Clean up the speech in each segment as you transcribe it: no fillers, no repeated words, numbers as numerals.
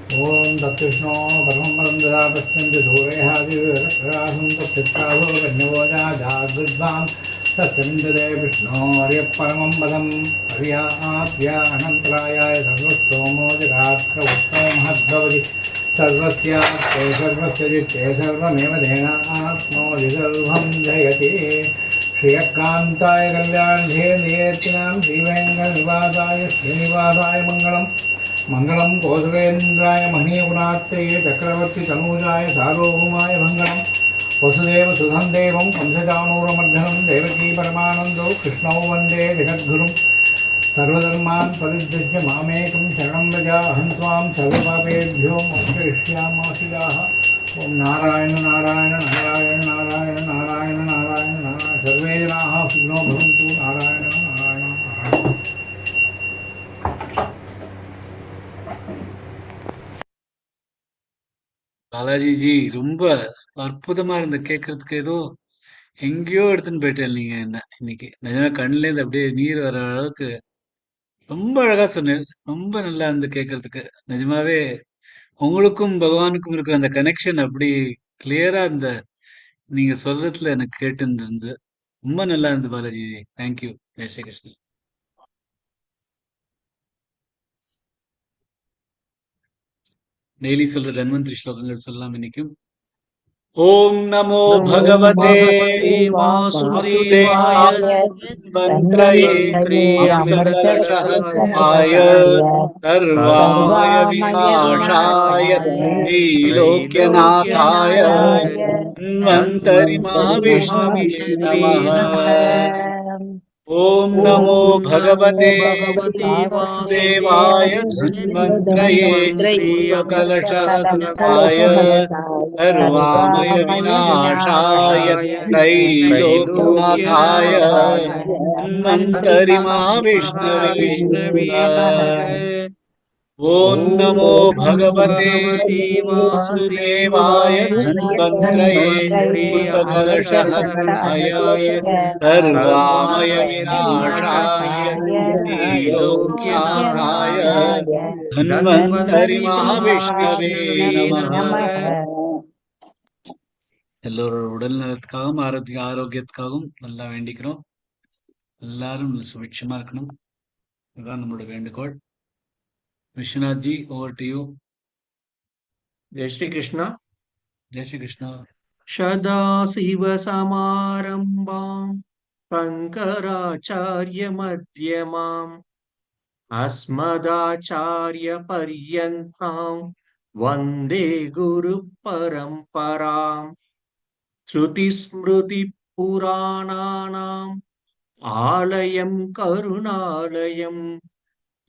ॐ दत्कृष्णो परमं ददापश्यन्ति सूर्यहादिरासं तत्सिद्धासो कन्यवोजा जागृद्वां तत्सविन्दते विष्णोर्यः परमं पदं पर्याप्य अनन्तरायाय सर्वस्तोमो जगात्रवत्तो महद्भवति सर्वस्यास्ते सर्वस्य जित्ते सर्वमेव तेनाप्नोति सर्वं जयति श्रियकान्ताय कल्याणधेर्नियेत्नां श्रीवेङ्कटनिवासाय श्रीनिवासाय मङ्गलम् मंगलम कौसलेन्द्राय महनीयगुणात्तये चक्रवर्ती तनूजाय सार्वभौमाय मंगलम वसुदेव सुधं देवं कंसचाणूरमर्दनं देवकी परमानंदो कृष्णौ वंदे जगद्गुरुं सर्वधर्मान् परित्यज्य मामेकं शरणं व्रज अहं त्वां सर्वपापेभ्यो मोक्षयिष्याम्यः। ओम नारायण नारायण नारायण नारायण नारायण नारायण नारायण सर्वे जनाः सुखिनो भवन्तु। नारायण नारायण नारायण। பாலாஜி ஜி, ரொம்ப அற்புதமா இருந்த கேட்கறதுக்கு. ஏதோ எங்கேயோ எடுத்துன்னு போயிட்டேன் நீங்க என்ன இன்னைக்கு. நிஜமா கண்ணுல இருந்து அப்படியே நீர் வர அளவுக்கு ரொம்ப அழகா சொன்னேன். ரொம்ப நல்லா இருந்து கேட்கறதுக்கு. நிஜமாவே உங்களுக்கும் பகவானுக்கும் இருக்கிற அந்த கனெக்ஷன் அப்படி கிளியரா இந்த நீங்க சொல்றதுல எனக்கு கேட்டு இருந்து ரொம்ப நல்லா இருந்து பாலாஜி ஜி. தேங்க்யூ. ஜெய் ஸ்ரீ கிருஷ்ணன். டெய்லி சொல்ற தன்வந்திரி ஸ்லோகங்கள் சொல்லலாம் இன்னைக்கும். ஓம் நமோ नमो பகவதே भगवते वासुदेवाय वासुदेवाय मन्त्रये धन्वन्त्रे अमृतकलशहस्ताय अमृतकलशहस्ताय सर्वाय सर्वामय विनाशाय विनाशाय त्रैलोक्यनाथाय त्रैलोक्यनाथाय धन्वन्तरि धन्वन्तरि महाविष्णवे महाविष्णवे नमः। नमः। ॐ नमो ॐ नमो भगवते भगवते वासुदेवाय वासुदेवाय धन्वन्त्रये धन्वन्त्रे अमृतकलशहस्ताय सर्वामय विनाशाय सर्वामयविनाशाय त्रैलोक्यनाथाय त्रैलोक्यनाथाय धन्वन्तरि धन्वन्तरि महाविष्णवे महाविष्णवे नमः। नमः। ॐ नमो ॐ नमो भगवते भगवते वासुदेवाय वासुदेवाय धन्वन्त्रये धन्वन्त्रे अमृतकलशहस्ताय अमृतकलशहस्ताय सर्वामय विनाशाय सर्वामयविनाशाय त्रैलोक्यनाथाय त्रैलोक्यनाथाय धन्वन्तरि धन्वन्तरि महाविष्णवे महाविष्णवे நமः. நமः। எல்லோரோட உடல் நலத்துக்காகவும் ஆரோக்கியத்துக்காகவும் நல்லா வேண்டிக்கிறோம். எல்லாரும் சுபிட்சமா இருக்கணும். இதுதான் நம்மளோட வேண்டுகோள். Vishwanath ji, over to you. जय श्री कृष्ण। ஜெய் ஸ்ரீ கிருஷ்ணா. सदाशिवसमारम्भाम् शङ्कराचार्यमध्यमाम् अस्मदाचार्यपर्यन्ताम् वन्दे गुरुपरम्पराम्। श्रुतिस्मृतिपुराणानाम् आलयम् करुणालयम्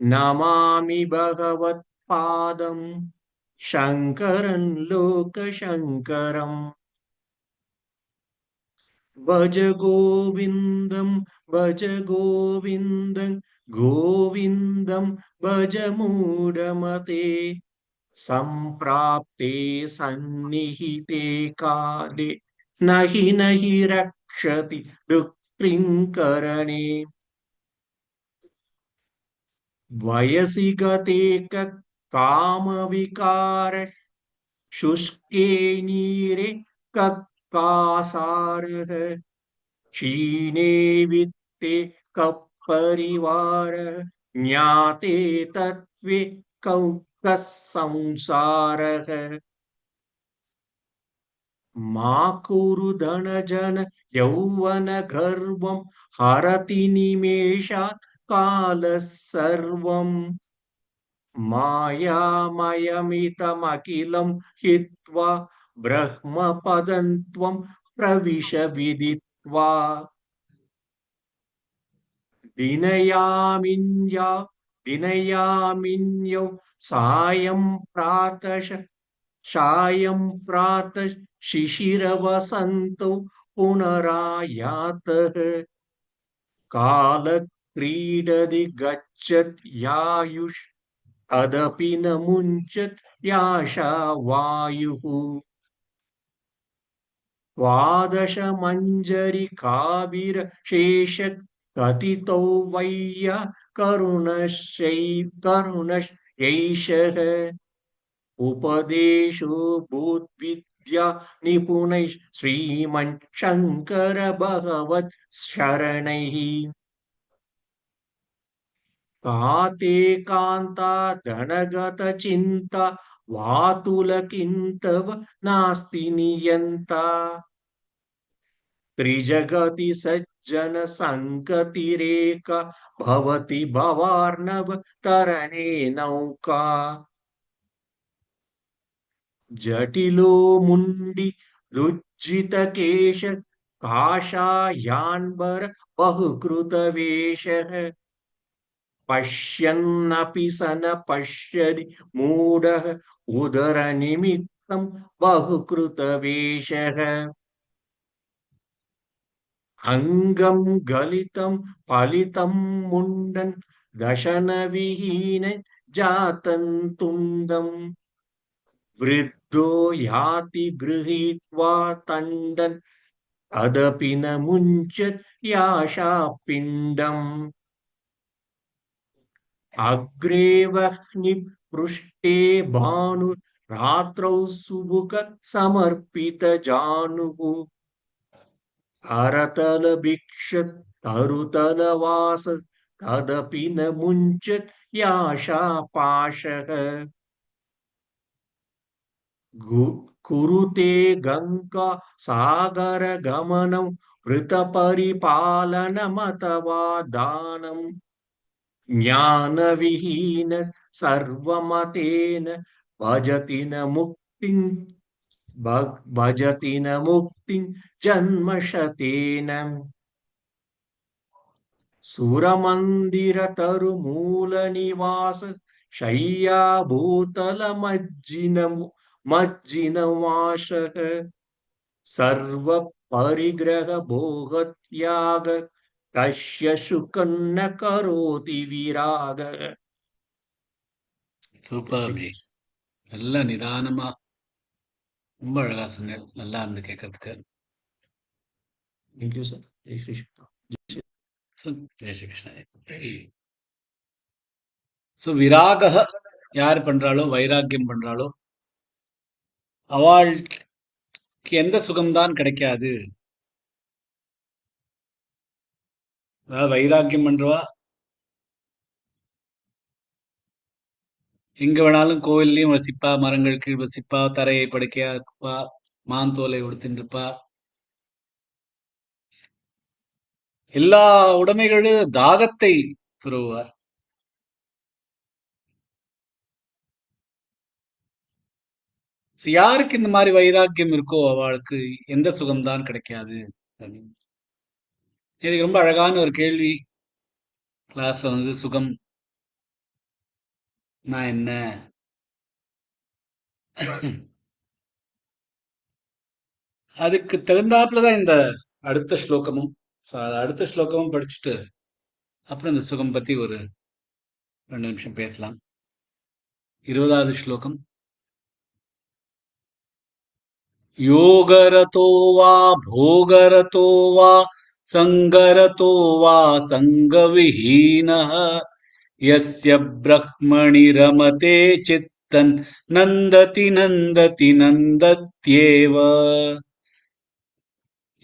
नमामि भगवत्पादम् शङ्करं लोकशङ्करम्। भज गोविन्दं भज गोविन्दं गोविन्दं भज मूढमते सम्प्राप्ते सन्निहिते काले नहि रक्षति दुःखिङ्करणे। वयसि गते कामविकार शुष्के नीरे कक्कासारः क्षीणे वित्ते कपरिवार ज्ञाते तत्त्वे कः संसारः। मा कुरु धनजन यौवन गर्वं हरति निमेषात् कालः सर्वम्। मायामयमिदमखिलं हित्वा ब्रह्मपदं त्वं प्रविश विदित्वा। दिनयामिन्यौ सायं प्रातः शिशिरवसन्तौ पुनरायातः। कालक्रीडति गच्छत् यायुः तदपि न मुञ्चत् याशा वायुः। द्वादश मञ्जरी काविरशेष कथितो वैय करुणश्यैषः। उपदेशो भूद्विद्या निपुणैः श्रीमन् शङ्कर भगवत् शरणैः काते कान्ता धनगतचिन्ता वातुलकिन्तव नास्ति नियन्ता त्रिजगति सज्जन संगतिरेका भवति भवार्णव तरणे नौका जटिलो मुण्डि रुज्जितकेश काषायान्बर बहुकृतवेषः पश्यन्नपि सन पश्यति मूढः उदरनिमित्तं बहुकृतवेषः अङ्गं गलितं फलितं मुण्डन् दशनविहीन जातं तुन्दम् वृद्धो याति गृहीत्वा तण्डन् तदपि न मुञ्चत् याशापिण्डम् अग्रे वह्निः पृष्ठे भानुः रात्रौ सुबुकः समर्पितजानुः अरतलभिक्षस्तरुतलवास तदपि न मुञ्चत् याशापाशः कुरुते गङ्गा सागरगमनं वृतपरिपालनमथवा दानम् ज्ञानविहीन सर्वमतेन भजति न मुक्तिं भजति न मुक्तिं जन्मशतेन सुरमन्दिरतरुमूलनिवास शय्याभूतलमज्जिनवासः सर्वपरिग्रहभोगत्याग कस्य सुखं न करोति विरागः சூப்பர் ஜி. நல்ல நிதானமா ரொம்ப அழகா சொன்னேன். நல்லா இருந்து கேட்கறதுக்கு. Thank you, sir. Jai Shri Krishna. Jai Shri Krishna. So விராக யார் பண்றாளோ, வைராக்கியம் பண்றாளோ, அவளுக்கு எந்த சுகம்தான் கிடைக்காது. அதாவது வைராக்கியம் பண்றவா எங்க வேணாலும் கோவில்லையும் வசிப்பா, மரங்கள் கீழ் வசிப்பா, தரையை படுக்கையா இருப்பா, மாந்தோலை உடுத்தின்றிருப்பா. எல்லா உடைமைகளும் தாகத்தை துறவுவார். யாருக்கு இந்த மாதிரி வைராக்கியம் இருக்கோ அவளுக்கு எந்த சுகம்தான் கிடைக்காது. இதுக்கு ரொம்ப அழகான ஒரு கேள்வி கிளாஸ்ல வந்து சுகம் நான் என்ன அதுக்கு தகுந்தாப்புலதான் இந்த அடுத்த ஸ்லோகமும் அடுத்த ஸ்லோகமும் படிச்சுட்டு அப்புறம் இந்த சுகம் பத்தி ஒரு 2 நிமிஷம் பேசலாம். 20வது ஸ்லோகம். யோகரதோ வா போகரதோ வா சங்கரதோ வா சங்கவிஹீனஹ யஸ்ய பிரக்மணி ரமதே சித்தன் நந்ததி நந்ததி நந்தத்யேவ.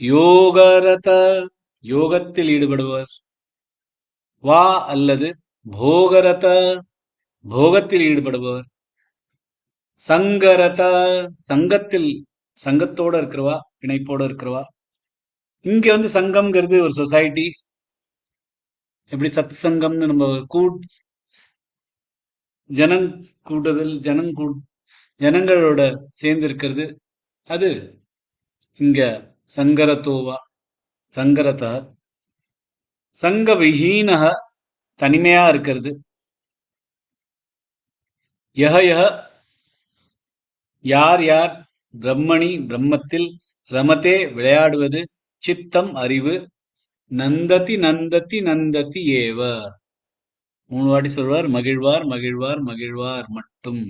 யோகரத யோகத்தில் ஈடுபடுவர், வா அல்லது போகரத போகத்தில் ஈடுபடுபவர், சங்கரத சங்கத்தில் சங்கத்தோட இருக்கிறவா, இணைப்போட இருக்கிறவா. இங்க வந்து சங்கம்ங்கிறது ஒரு சொசைட்டி. எப்படி சத் சங்கம்னு நம்ம ஜனங் கூட்டுதல் ஜனங்களோட சேர்ந்து இருக்கிறது, அது இங்க சங்கரத்தோவா சங்கரத. சங்க விஹீனஹ தனிமையா இருக்கிறது. யஹ யஹ யார் யார் பிரம்மணி பிரம்மத்தில் ரமதே விளையாடுவது, சித்தம் அறிவு, நந்ததி நந்ததி நந்ததி ஏவ 3 வாட்டி சொல்வார், மகிழ்வார் மகிழ்வார் மகிழ்வார் மட்டும்.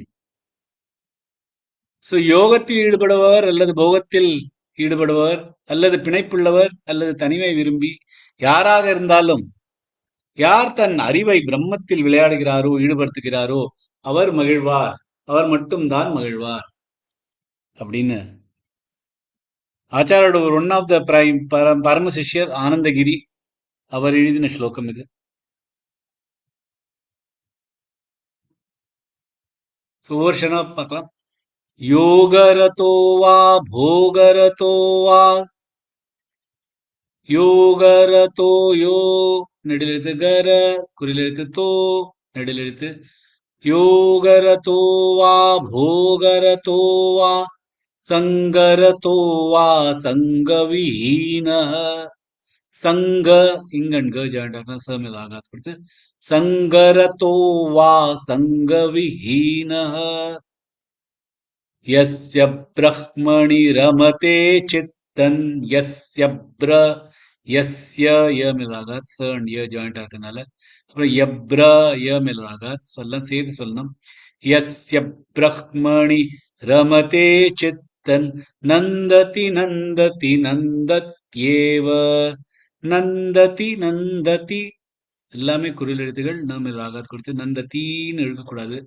சோ யோகத்தில் ஈடுபடுபவர் அல்லது போகத்தில் ஈடுபடுபவர் அல்லது பிணைப்புள்ளவர் அல்லது தனிமை விரும்பி யாராக இருந்தாலும், யார் தன் அறிவை பிரம்மத்தில் விளையாடுகிறாரோ ஈடுபடுத்துகிறாரோ அவர் மகிழ்வார். அவர் மட்டும்தான் மகிழ்வார் அப்படின்னு ஆச்சாரோட ஒரு ஒன் ஆஃப் த பரம சிஷ்யர் ஆனந்தகிரி அவர் எழுதின ஸ்லோகம் இது. ஒவ்வொரு க்ஷணம் பார்க்கலாம். யோகரதோ வா போகரதோ வா யோகரதோ யோ நெடிலெழுத்து கர குறிலெழுத்து தோ நெடிலெழுத்து யோகரதோ வா போகரதோ வா சங்கரதோ வா சங்கவிஹீன சங்க இங்கன் கஜாண்டாக சமிலாகாத் கொடுத்து சங்கரதோ வா சங்கவிஹீன यस्य ब्रह्मणि रमते चित्तन यस्य ब्र यस्य ய மிலாகாத் ச அண்ட் ய ஜாயிண்டா இருக்கனால அப்புறம் எப்ர ய மிலாகாத் சொல்லலாம் சேர்த்து சொல்லணும். யஸ்ய பிரஹ்மணி ரமதே சித்தன் நந்ததி நந்ததி நந்தத்யேவ நந்ததி நந்ததி எல்லாமே குறில் எழுத்துகள் ந மிலாகாத் கொடுத்து நந்தத்தின்னு எழுதக்கூடாது.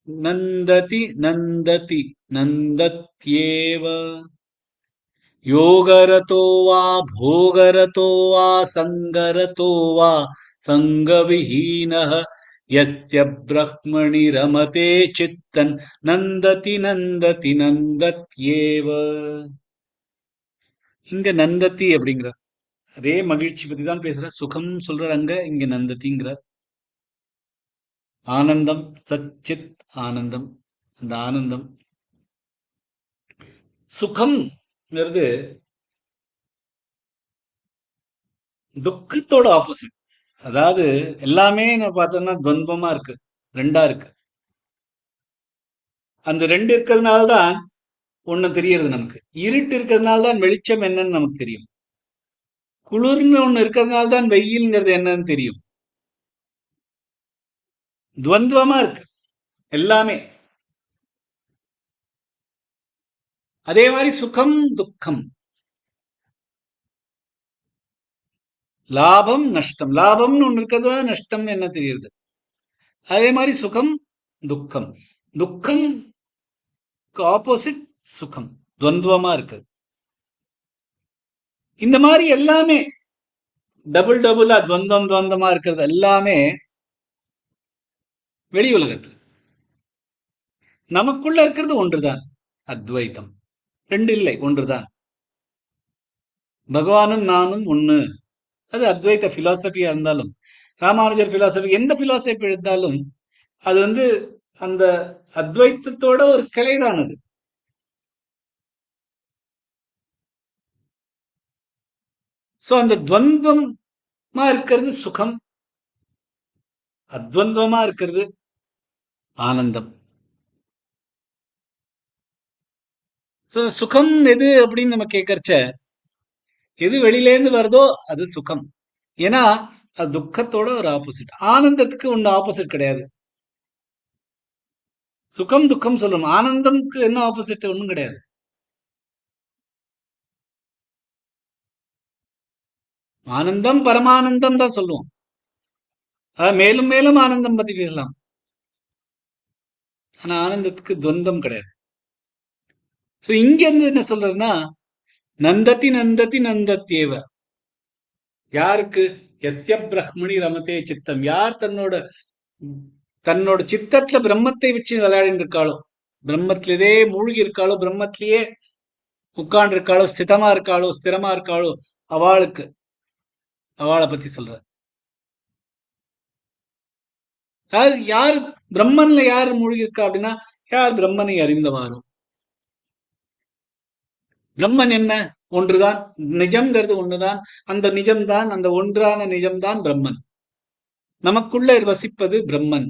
நந்ததி நந்ததி நந்தத்யேவ யோகரதோ வா போகரதோ வா சங்கரதோ வா சங்கவிஹீனः யஸ்ய பிரஹ்மணி ரமதே சித்தன் நந்ததி நந்ததி நந்தத்யேவ. இங்க நந்ததி அப்படிங்கிற அதே மகிழ்ச்சி பத்தி தான் பேசுற. சுகம் சொல்ற அங்க இங்க நந்ததிங்கிறார். ஆனந்தம் சச்சித் ஆனந்தம். அந்த ஆனந்தம் சுகம்ங்கிறது துக்கத்தோட ஆப்போசிட். அதாவது எல்லாமே நான் பார்த்தோம்னா துவந்தமா இருக்கு, ரெண்டா இருக்கு. அந்த ரெண்டு இருக்கிறதுனால தான் ஒண்ணு தெரியறது நமக்கு. இருட்டு இருக்கிறதுனால தான் வெளிச்சம் என்னன்னு நமக்கு தெரியும். குளிர்னு ஒண்ணு இருக்கிறதுனால தான் வெயில்ங்கிறது என்னன்னு தெரியும். துவந்தமா இருக்கு எல்லாமே. அதே மாதிரி சுகம் துக்கம், லாபம் நஷ்டம். லாபம்னு ஒண்ணு இருக்கிறது தான் நஷ்டம் என்ன தெரியுது. அதே மாதிரி சுகம் துக்கம். துக்கம் ஆப்போசிட் சுகம், துவந்தமா இருக்கு. இந்த மாதிரி எல்லாமே டபுள் டபுளா துவந்தம் துவந்தமா இருக்கிறது எல்லாமே வெளி உலகத்து. நமக்குள்ள இருக்கிறது ஒன்றுதான், அத்வைத்தம். ரெண்டு இல்லை, ஒன்றுதான். பகவானும் நானும் ஒண்ணு. அது அத்வைத்த பிலாசபியா இருந்தாலும், ராமானுஜர் பிலாசபி, எந்த பிலாசபி எடுத்தாலும் அது அந்த அத்வைத்தத்தோட ஒரு கிளைதான் அது. சோ அந்த துவந்தமா இருக்கிறது சுகம், அத்வந்தமா இருக்கிறது ஆனந்தம். சுகம் எது அப்படின்னு நம்ம கேட்கறச்ச, எது வெளியிலேருந்து வருதோ அது சுகம். ஏன்னா அது துக்கத்தோட ஒரு ஆப்போசிட். ஆனந்தத்துக்கு ஒண்ணு ஆப்போசிட் கிடையாது. சுகம் துக்கம் சொல்லணும், ஆனந்தம்க்கு என்ன ஆப்போசிட் ஒண்ணும் கிடையாது. ஆனந்தம் பரமானந்தம் தான் சொல்லுவோம். மேலும் மேலும் ஆனந்தம் பத்தி பேசலாம். ஆனா ஆனந்தத்துக்கு துவந்தம் கிடையாது. சோ இங்க இருந்து என்ன சொல்றதுன்னா, நந்ததி நந்ததி நந்தத்யேவ. யாருக்கு? எஸ்ய பிரஹ்மணி ரமதே சித்தம். யார் தன்னோட தன்னோட சித்தத்துல பிரம்மத்தை வச்சு விளையாடிட்டு இருக்காளோ, பிரம்மத்திலே மூழ்கி இருக்காளோ, பிரம்மத்திலேயே உட்கார்ந்து இருக்காளோ, ஸ்திதமா இருக்காளோ, ஸ்திரமா இருக்காளோ, அவளுக்கு, அவளை பத்தி சொல்ற. அதாவது யார் பிரம்மன்ல யார் மூழ்கி இருக்கா அப்படின்னா, யார் பிரம்மனை அறிந்தவாரோ. பிரம்மன் என்ன? ஒன்றுதான். நிஜம்ங்கிறது ஒண்ணுதான். அந்த நிஜம்தான், அந்த ஒன்றான நிஜம்தான் பிரம்மன். நமக்குள்ள வசிப்பது பிரம்மன்.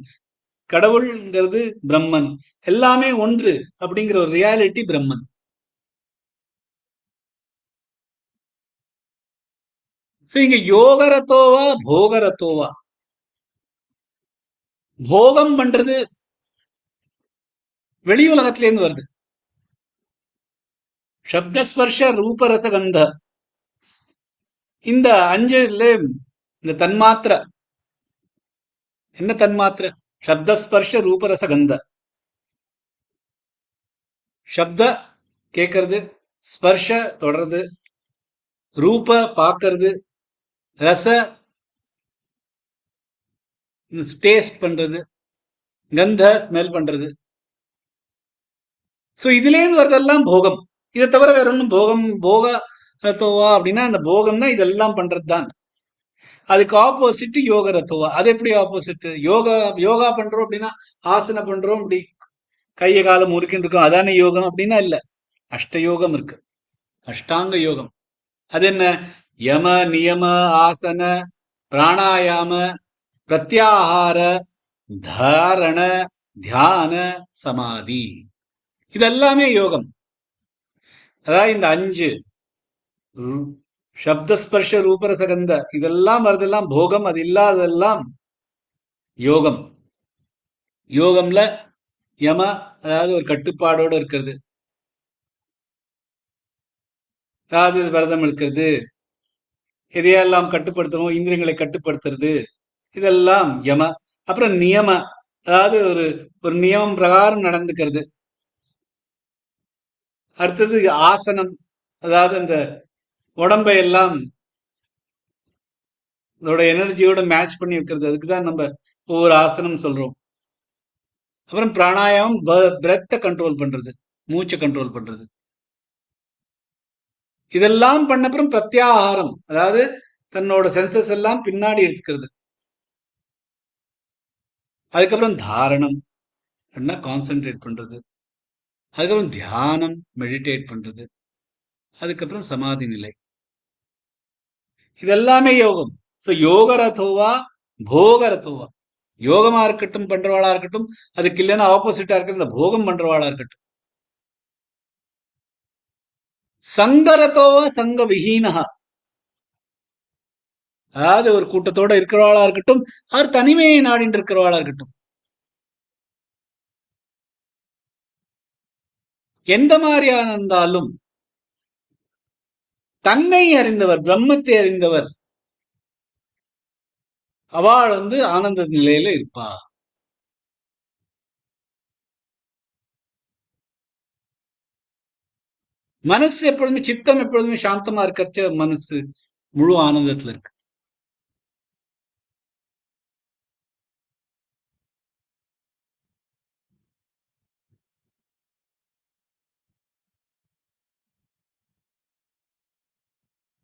கடவுள்ங்கிறது பிரம்மன். எல்லாமே ஒன்று அப்படிங்கிற ஒரு ரியாலிட்டி பிரம்மன். இங்க யோகரத்தோவா போகரத்தோவா. போகம் பண்றது வெளி உலகத்திலேருந்து வருது. சப்தஸ்பர்ஷ ரூபரசகந்த, இந்த அஞ்சுல இந்த தன்மாத்திரை என்ன? தன்மாத்திரை சப்தஸ்பர்ஷ ரூபரசகந்த. சப்த கேட்கறது, ஸ்பர்ஷ தொடறது, ரூப பார்க்கறது, ரச டேஸ்ட் பண்றது, கந்த ஸ்மெல் பண்றது. சோ இதுல இருந்து வரதெல்லாம் போகம். இதை தவிர வேற ஒன்றும் போக ரத்தோவா அப்படின்னா அந்த போகம்னா இதெல்லாம் பண்றது தான். அதுக்கு ஆப்போசிட் யோக ரத்துவா. அது எப்படி ஆப்போசிட்? யோகா யோகா பண்றோம் அப்படின்னா ஆசன பண்றோம், இப்படி கையை காலம் முறுக்கின்னு இருக்கோம், அதானே யோகம் அப்படின்னா இல்ல. அஷ்ட யோகம் இருக்கு, அஷ்டாங்க யோகம். அது என்ன? யம நியம ஆசன பிராணாயாம பிரத்யாகார தாரண தியான சமாதி, இதெல்லாமே யோகம். அதாவது இந்த 5 சப்தஸ்பர்ஷ ரூபரசகந்த இதெல்லாம் வருதெல்லாம் போகம், அது இல்லாததெல்லாம் யோகம். யோகம்ல யம, அதாவது ஒரு கட்டுப்பாடோட இருக்கிறது, அதாவது விரதம் இருக்கிறது, எதையெல்லாம் கட்டுப்படுத்தணும், இந்திரியங்களை கட்டுப்படுத்துறது, இதெல்லாம் யம. அப்புறம் நியம, அதாவது ஒரு ஒரு நியமம் பிரகாரம் நடந்துக்கிறது. அடுத்தது ஆசனம், அதாவது அந்த உடம்பை எல்லாம் அதோட எனர்ஜியோட மேட்ச் பண்ணி வைக்கிறது, அதுக்குதான் நம்ம ஒவ்வொரு ஆசனம் சொல்றோம். அப்புறம் பிராணாயாமம், பிரெத்தை கண்ட்ரோல் பண்றது, மூச்சை கண்ட்ரோல் பண்றது. இதெல்லாம் பண்ண அப்புறம் பிரத்யாகாரம், அதாவது தன்னோட சென்சஸ் எல்லாம் பின்னாடி எடுத்துக்கிறது. அதுக்கப்புறம் தாரணம், கான்சென்ட்ரேட் பண்றது. அதுக்கப்புறம் தியானம், மெடிடேட் பண்றது. அதுக்கப்புறம் சமாதி நிலை. இதெல்லாமே யோகம். சோ யோகரதோவா போகரதோவா, யோகமா இருக்கட்டும் பண்றவாளா இருக்கட்டும், அதுக்கு இல்லைன்னா ஆப்போசிட்டா இருக்கிற இந்த போகம் பண்றவாளா இருக்கட்டும். சங்கரதோவா சங்க விஹீனஹா, அதாவது ஒரு கூட்டத்தோட இருக்கிறவாளா இருக்கட்டும், அவர் தனிமையை நாடிட்டு இருக்கிறவாளா இருக்கட்டும், எந்த மாதிரியான இருந்தாலும் தன்னை அறிந்தவர், பிரம்மத்தை அறிந்தவர், அவள் ஆனந்த நிலையில இருப்பா. மனசு எப்பொழுதுமே, சித்தம் எப்பொழுதுமே சாந்தமா இருக்கச்ச மனசு முழு ஆனந்தத்துல இருக்கு.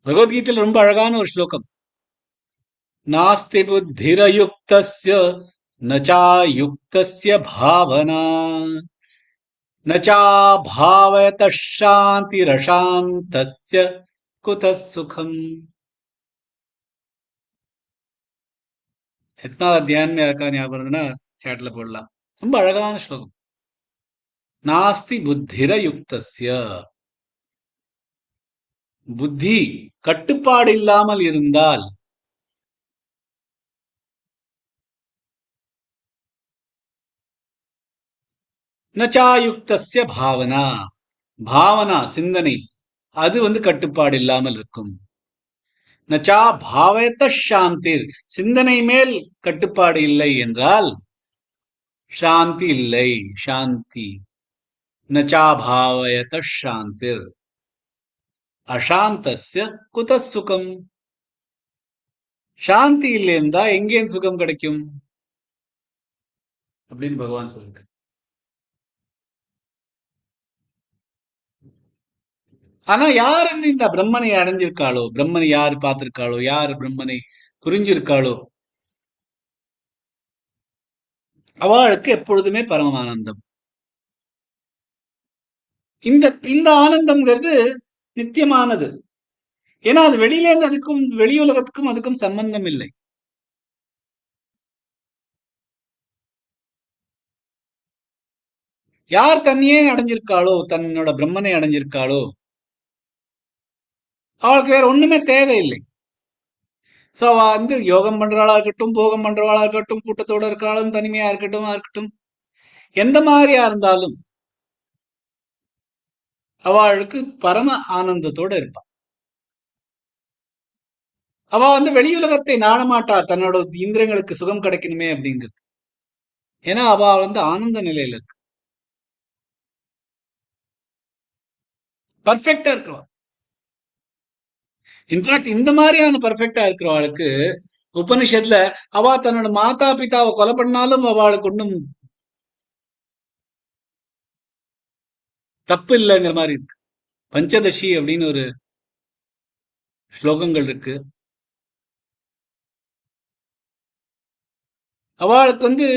பகவத்கீதையில ரொம்ப அழகான ஒரு ஸ்லோகம். நாஸ்தி புத்திரயுக்தஸ்ய நச்சாயுக்தஸ்ய பாவனா நச்சாபாவயதः சாந்திரசாந்தஸ்ய குதः சுகம். எத்தனாவது அத்தியாயம் யாருக்கா ஞாபகம் இருந்ததுன்னா சேட்ல போடலாம். ரொம்ப அழகான ஸ்லோகம். நாஸ்தி புத்திரயுக்தஸ்ய, புத்தி கட்டுப்பாடு இல்லாமல் இருந்தால், நச்சாயுக்தஸ்ய பாவனா, பாவனா சிந்தனை, அது கட்டுப்பாடு இல்லாமல் இருக்கும். நச்சா பாவயத்த சாந்திர், சிந்தனை மேல் கட்டுப்பாடு இல்லை என்றால் சாந்தி இல்லை. சாந்தி நச்சா பாவயத்த சாந்திர் அசாந்தஸ்ய குத சுகம். சாந்தி இல்லை இருந்தா எங்கே சுகம் கிடைக்கும் அப்படின்னு பகவான் சொல்லுங்க. ஆனா யார் இந்த பிரம்மனை அடைஞ்சிருக்காளோ, பிரம்மனை யார் பார்த்திருக்காளோ, யார் பிரம்மனை புரிஞ்சிருக்காளோ, அவளுக்கு எப்பொழுதுமே பரமானந்தம். இந்த இந்த ஆனந்தம்ங்கிறது நித்தியமானது. ஏன்னா அது வெளியில இருந்து அதுக்கும் வெளி உலகத்துக்கும் அதுக்கும் சம்பந்தம் இல்லை. யார் தன்னையே அடைஞ்சிருக்காளோ, தன்னோட பிரம்மனை அடைஞ்சிருக்காளோ, அவளுக்கு வேற ஒண்ணுமே தேவையில்லை. சோ அவ யோகம் பண்றவாளா இருக்கட்டும், போகம் பண்றவாளா இருக்கட்டும், கூட்டத்தோட இருக்காளும், தனிமையா இருக்கட்டும், எந்த மாதிரியா இருந்தாலும் அவளுக்கு பரம ஆனந்தத்தோட இருப்பாள். அவ வெளியுலகத்தை நாடமாட்டா, தன்னோட இந்திரங்களுக்கு சுகம் கிடைக்கணுமே அப்படிங்கிறது. ஏன்னா அவ ஆனந்த நிலையில இருக்கு. பர்ஃபெக்டா இருக்கிறவா. இன்ஃபேக்ட் இந்த மாதிரியான பர்ஃபெக்டா இருக்கிறவளுக்கு உபனிஷத்துல அவ தன்னோட மாதா பிதாவை கொலை பண்ணாலும் அவளுக்கு ஒன்றும் தப்பு இல்லைங்கிற மாதிரி இருக்கு. பஞ்சதசி அப்படின்னு ஒரு ஸ்லோகங்கள் இருக்கு. அவளுக்கு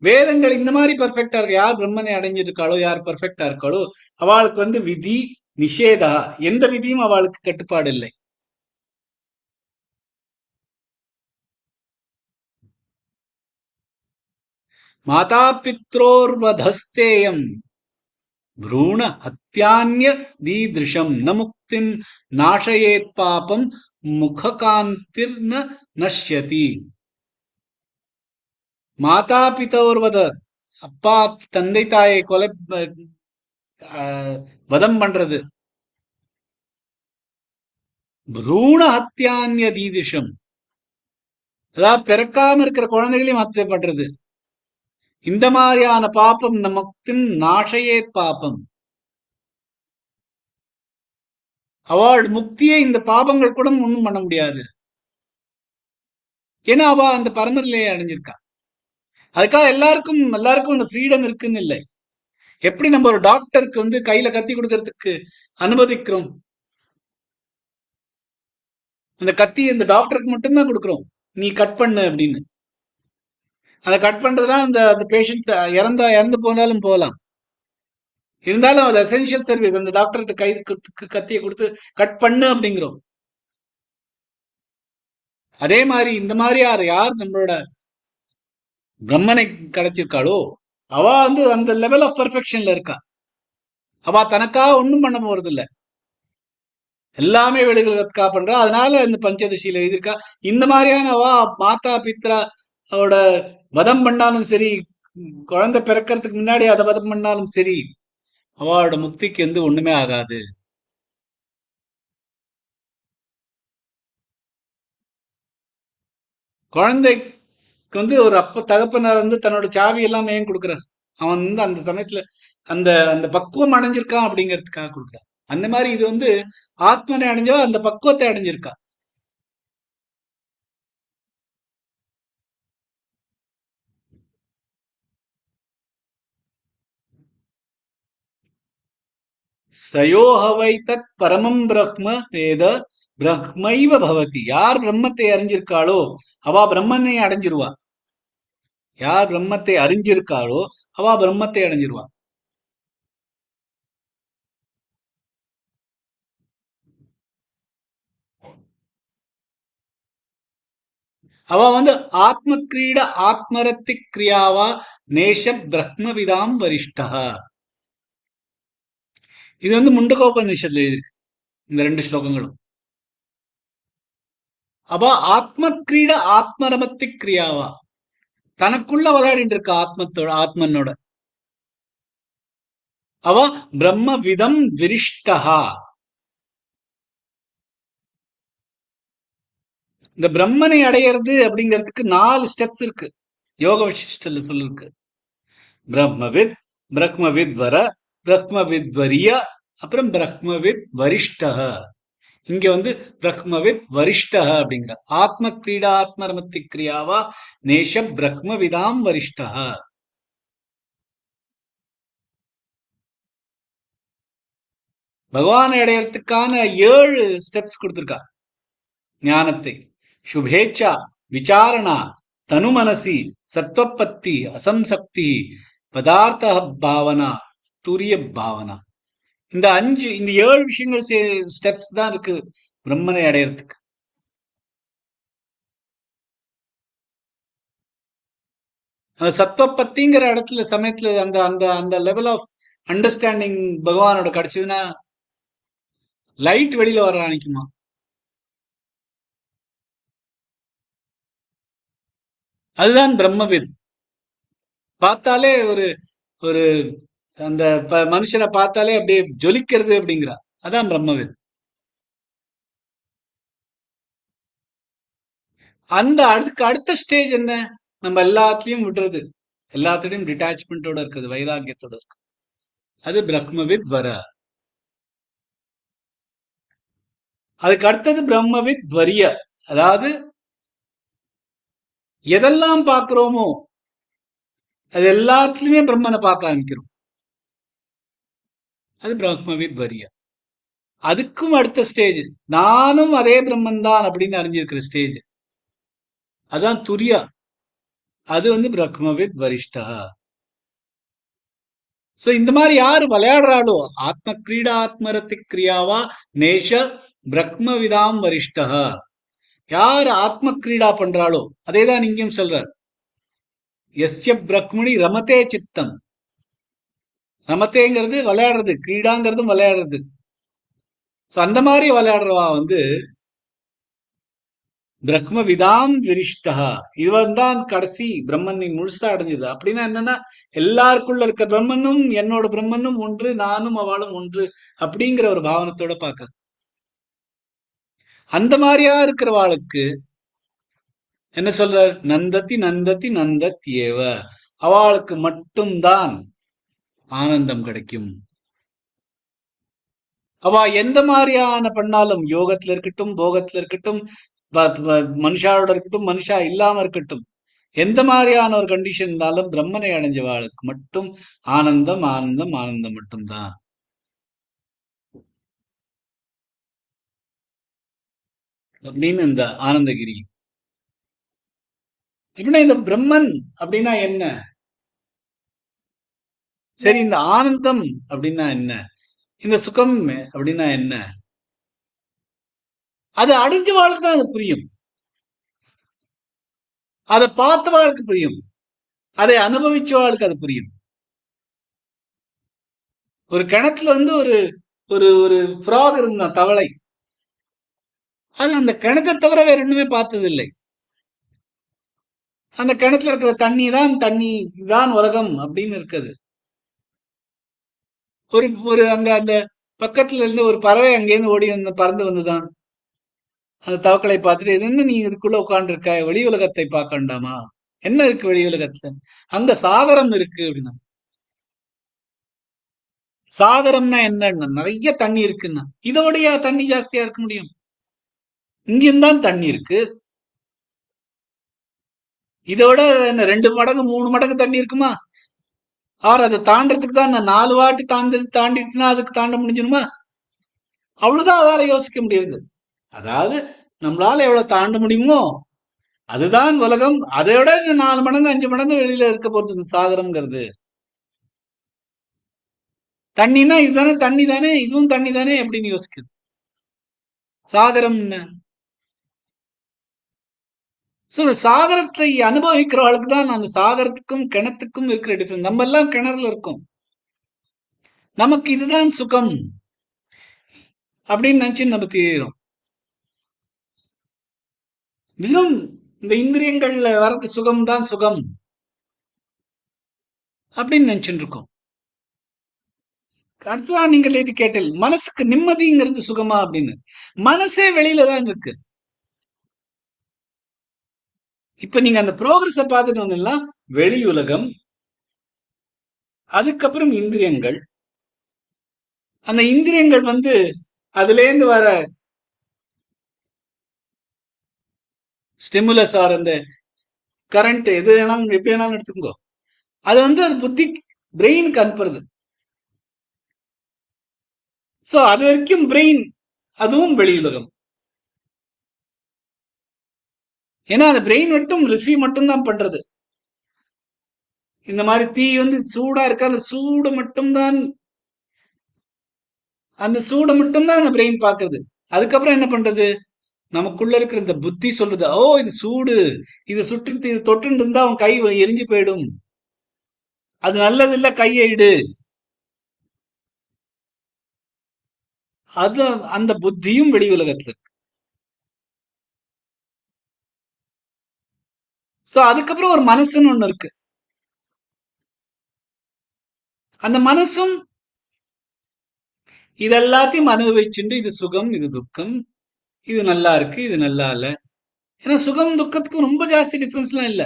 வேதங்கள் இந்த மாதிரி பர்ஃபெக்டா இருக்கு. யார் பிரம்மனை அடைஞ்சிருக்காளோ, யார் பர்ஃபெக்டா இருக்காளோ, அவளுக்கு விதி நிஷேதா, எந்த விதியும் அவளுக்கு கட்டுப்பாடு இல்லை. மாதா பித்ரோர்வதஸ்தேயம் भ्रूण हत्यान्य दीदृशम न मुक्तिम नाशयेत पापम मुखकांतिर्न नश्यति. மாதா பிதோர்வத, அப்பா தந்தை தாயை கொலை வதம் பண்றது. ப்ரூண ஹத்தியான்ய தீதிஷம், அதாவது பிறக்காம இருக்கிற குழந்தைகளையும் ஹத்தியை பண்றது. இந்த மாதிரியான பாப்பம் நமக்கு நாஷையே பாப்பம். அவள் முக்தியை இந்த பாபங்கள் கூட ஒண்ணும் பண்ண முடியாது. ஏன்னா அவ அந்த பரமநிலையை அடைஞ்சிருக்கா. அதுக்காக எல்லாருக்கும் அந்த ஃப்ரீடம் இருக்குன்னு இல்லை. எப்படி நம்ம ஒரு டாக்டருக்கு கையில கத்தி கொடுக்கறதுக்கு அனுமதிக்கிறோம், அந்த கத்தி அந்த டாக்டருக்கு மட்டும்தான் கொடுக்குறோம், நீ கட் பண்ணு அப்படின்னு. அதை கட் பண்றதுலாம் அந்த பேஷண்ட்ஸ் இறந்து போனாலும் போகலாம். இருந்தாலும் அது எசென்ஷியல் சர்வீஸ். அந்த டாக்டர்கிட்ட கத்தியை கொடுத்து கட் பண்ணு அப்படிங்கிறோம். அதே மாதிரி இந்த மாதிரி யார் நம்மளோட பிரம்மனை கிடைச்சிருக்காளோ அவ அந்த லெவல் ஆஃப் பெர்ஃபெக்ஷன்ல இருக்கா. அவ தனக்காக ஒண்ணும் பண்ண போறது இல்ல, எல்லாமே வெளிகளுக்கா பண்றா. அதனால இந்த பஞ்சதசியில எழுதியிருக்கா. இந்த மாதிரியான அவ மாதா பித்ரா அவட வதம் பண்ணாலும் சரி, குழந்தை பிறக்கிறதுக்கு முன்னாடி அதை வதம் பண்ணாலும் சரி, அவளோட முக்திக்கு ஒண்ணுமே ஆகாது. குழந்தைக்கு ஒரு தகப்பனார் தன்னோட சாவி எல்லாம் ஏன் கொடுக்குறார்? அவன் அந்த சமயத்துல அந்த அந்த பக்குவம் அடைஞ்சிருக்கான் அப்படிங்கிறதுக்காக கொடுக்குறான். அந்த மாதிரி இது ஆத்மனை அடைஞ்சவா அந்த பக்குவத்தை அடைஞ்சிருக்கா. சயோஹவை தத் பரமம் பிரக்ம வேத பிரக்மைவ பவதி. யார் பிரம்மத்தை அறிஞ்சிருக்காளோ அவ பிரம்மனை அடைஞ்சிருவா. யார் பிரம்மத்தை அறிஞ்சிருக்காளோ அவ பிரம்மத்தை அடைஞ்சிருவா. அவ ஆத்ம கிரீட ஆத்மரத்தி கிரியாவா நேஷ பிரம்மவிதாம் வரிஷ்டா. இது முண்டகோபநிஷத்துல எழுதியிருக்கு இந்த 2 ஸ்லோகங்களும். அவ ஆத்ம கிரீட ஆத்மரமத்தி கிரியாவா, தனக்குள்ள விளையாடிட்டு இருக்க ஆத்மனோட. அவ பிரம்மவிதம் விரிஷ்டா. இந்த பிரம்மனை அடையிறது அப்படிங்கிறதுக்கு 4 ஸ்டெப்ஸ் இருக்கு. யோக வசிஷ்டல சொல்லிருக்கு. பிரம்மவித், பிரம்மவித் வர, பிரம்மவித் வரிய, அப்புறம் பிரம்மவித் வரிஷ்ட. இங்க பிரம்மவித் வரிஷ்ட அப்படிங்கிற ஆத்ம கிரீடா ஆத்மரமத்தி கிரியாவா நேஷ பிரம்மவிதாம் வரிஷ்ட. பகவானை அடையறதுக்கான 7 ஸ்டெப்ஸ் கொடுத்திருக்கா. ஞானத்தை சுபேச்சா, விசாரணா, தனுமனசி, சத்வப்பத்தி, அசம்சக்தி, பதார்த்த பாவனா, துரிய பாவனா. இந்த 7 விஷயங்கள் ஸ்டெப்ஸ் தான் இருக்கு பிரம்மனை அடையறதுக்கு. அந்த சத்வப்பத்திங்கிற இடத்துல சமயத்துல அந்த அந்த அந்த லெவல் ஆஃப் அண்டர்ஸ்டாண்டிங் பகவானோட கிடைச்சதுன்னா லைட் வெளியில வர ஆரம்பிக்குமா. அதுதான் பிரம்மவித். பார்த்தாலே ஒரு ஒரு அந்த மனுஷனை பார்த்தாலே அப்படியே ஜொலிக்கிறது அப்படிங்கிறா. அதான் பிரம்மவித். அதுக்கு அடுத்த ஸ்டேஜ் என்ன? நம்ம எல்லாத்துலயும் விடுறது, எல்லாத்துலயும் டிட்டாச்மெண்டோட இருக்குது, வைராக்கியத்தோட இருக்கு. அது பிரம்மவித் வர. அதுக்கு அடுத்தது பிரம்மவித் வரிய, அதாவது எதெல்லாம் பார்க்கிறோமோ அது எல்லாத்துலயுமே பிரம்மனை பார்க்க ஆரம்பிக்கிறோம். அது பிரம்மவித் வரிய. அதுக்கும் அடுத்த ஸ்டேஜ் நானும் அதே பிரம்மன் தான் அப்படின்னு அறிஞ்சிருக்கிற ஸ்டேஜ், அதான் துரியா. அது பிரம்மவித் வரிஷ்டா. சோ இந்த மாதிரி யாரு விளையாடுறாளோ, ஆத்ம கிரீடா ஆத்மரத்தி கிரியாவா நேஷ பிரம்மவிதாம் வரிஷ்டா, யார் ஆத்ம கிரீடா பண்றாளோ அதேதான் இங்கேயும் சொல்றார். எஸ்ய பிரக்மணி ரமதே சித்தம். ரமத்தேங்கிறது விளையாடுறது, கிரீடாங்கிறதும் விளையாடுறது. சோ அந்த மாதிரி விளையாடுறவா பிரம்ம விதாம் விரிஷ்டா, இவன் தான் கடைசி பிரம்மனை முழுசா அடைஞ்சது. அப்படின்னா என்னன்னா, எல்லாருக்குள்ள இருக்க பிரம்மனும் என்னோட பிரம்மனும் ஒன்று, நானும் அவளும் ஒன்று அப்படிங்கிற ஒரு பாவனத்தோட பார்க்க. அந்த மாதிரியா இருக்கிறவாளுக்கு என்ன சொல்ற, நந்தத்தி நந்தத்தி நந்தத்யேவ, அவளுக்கு மட்டும்தான் ஆனந்தம் கிடைக்கும். அவ எந்த மாதிரியான பண்ணாலும், யோகத்துல இருக்கட்டும், போகத்துல இருக்கட்டும், மனுஷாவோட இருக்கட்டும், மனுஷா இல்லாம இருக்கட்டும், எந்த மாதிரியான ஒரு கண்டிஷன் இருந்தாலும் பிரம்மனை அடைஞ்சவாளுக்கு மட்டும் ஆனந்தம் ஆனந்தம் ஆனந்தம் மட்டும்தான் அப்படின்னு இந்த ஆனந்தகிரி. அப்படின்னா இந்த பிரம்மன் அப்படின்னா என்ன, சரி இந்த ஆனந்தம் அப்படின்னா என்ன, இந்த சுகம் அப்படின்னா என்ன, அது அடைஞ்சவாளுக்கு தான் அது புரியும், அதை பார்த்தவாளுக்கு புரியும், அதை அனுபவிச்சவாளுக்கு அது புரியும். ஒரு கிணத்துல ஒரு ஒரு ஒரு ஃப்ராக் இருந்தான், தவளை. அது அந்த கிணத்தை தவிர வேற ஒண்ணுமே பார்த்தது இல்லை. அந்த கிணத்துல இருக்கிற தண்ணி தான், தண்ணி தான் உலகம் அப்படின்னு இருக்குது. ஒரு ஒரு அங்க அந்த பக்கத்துல இருந்து ஒரு பறவை அங்கேருந்து ஓடி வந்து பறந்து வந்துதான் அந்த தவக்களை பார்த்துட்டு, இது என்ன நீ இதுக்குள்ள உட்கார்ந்து இருக்க, வெளி உலகத்தை பார்க்க வேண்டாமா, என்ன இருக்கு வெளி உலகத்துல, அங்க சாகரம் இருக்கு அப்படின்னா. சாகரம்னா என்ன, நிறைய தண்ணி இருக்குன்னா, இதோடைய தண்ணி ஜாஸ்தியா இருக்க முடியும், இங்கிருந்தான் தான் தண்ணி இருக்கு, இதோட என்ன 2 மடங்கு 3 மடங்கு தண்ணி இருக்குமா, ஆர் அதை தாண்டறதுக்கு தான் நான் 4 வாட்டி தாண்டிட்டுனா அதுக்கு தாண்ட முடிஞ்சிருமா, அவ்வளவுதான் அதால யோசிக்க முடியாது. அதாவது நம்மளால எவ்வளவு தாண்ட முடியுமோ அதுதான் உலகம், அதை விட 4 மடங்கு 5 மடங்கு வெளியில இருக்க போறது இந்த சாகரம்ங்கிறது. தண்ணினா இதுதானே, தண்ணி தானே, இதுவும் தண்ணி தானே அப்படின்னு யோசிக்குது. சாகரம் இந்த சாகரத்தை அனுபவிக்கிறவளுக்கு தான் அந்த சாகரத்துக்கும் கிணத்துக்கும் இருக்கிற டிஃபரன்ஸ். நம்ம எல்லாம் கிணறுல இருக்கோம், நமக்கு இதுதான் சுகம் அப்படின்னு நினைச்சு நம்ம தீரும். வெறும் இந்த இந்திரியங்கள்ல வரது சுகம் தான் சுகம் அப்படின்னு நினைச்சுட்டு இருக்கோம். அடுத்ததான் நீங்கள் இது கேட்டல், மனசுக்கு நிம்மதிங்கிறது சுகமா அப்படின்னு. மனசே வெளியில தான் இருக்கு. இப்ப நீங்க அந்த ப்ரோக்ரஸ பார்த்துட்டு வந்தீங்கன்னா, வெளி உலகம், அதுக்கப்புறம் இந்திரியங்கள், அந்த இந்திரியங்கள் அதுல இருந்து வர ஸ்டிமுலஸ் ஆர் அந்த கரண்ட், எது வேணாலும் எப்படி வேணாலும் எடுத்துக்கோ, அது அது புத்தி பிரெயினுக்கு அனுப்புறது. சோ அது வரைக்கும் பிரெயின், அதுவும் வெளி உலகம். ஏன்னா அந்த பிரெயின் மட்டும் ரிசீவ் மட்டும்தான் பண்றது. இந்த மாதிரி தீ சூடா இருக்க, அந்த சூடு மட்டும்தான், அந்த சூடை மட்டும்தான் அந்த பிரெயின் பாக்குறது. அதுக்கப்புறம் என்ன பண்றது, நமக்குள்ள இருக்கிற இந்த புத்தி சொல்லுது, ஓ இது சூடு, இது சுற்றி இது தொட்டு இருந்தா அவன் கை எரிஞ்சு போயிடும், அது நல்லது இல்ல, கையை இடு. அது அந்த புத்தியும் வெளி உலகத்துல. சோ அதுக்கப்புறம் ஒரு மனசுன்னு ஒண்ணு இருக்கு. அந்த மனசும் இதெல்லாத்தையும் அனுபவிச்சுட்டு, இது சுகம், இது துக்கம், இது நல்லா இருக்கு, இது நல்லா இல்ல. ஏன்னா சுகம் துக்கத்துக்கும் ரொம்ப ஜாஸ்தி டிஃபரன்ஸ் எல்லாம் இல்ல.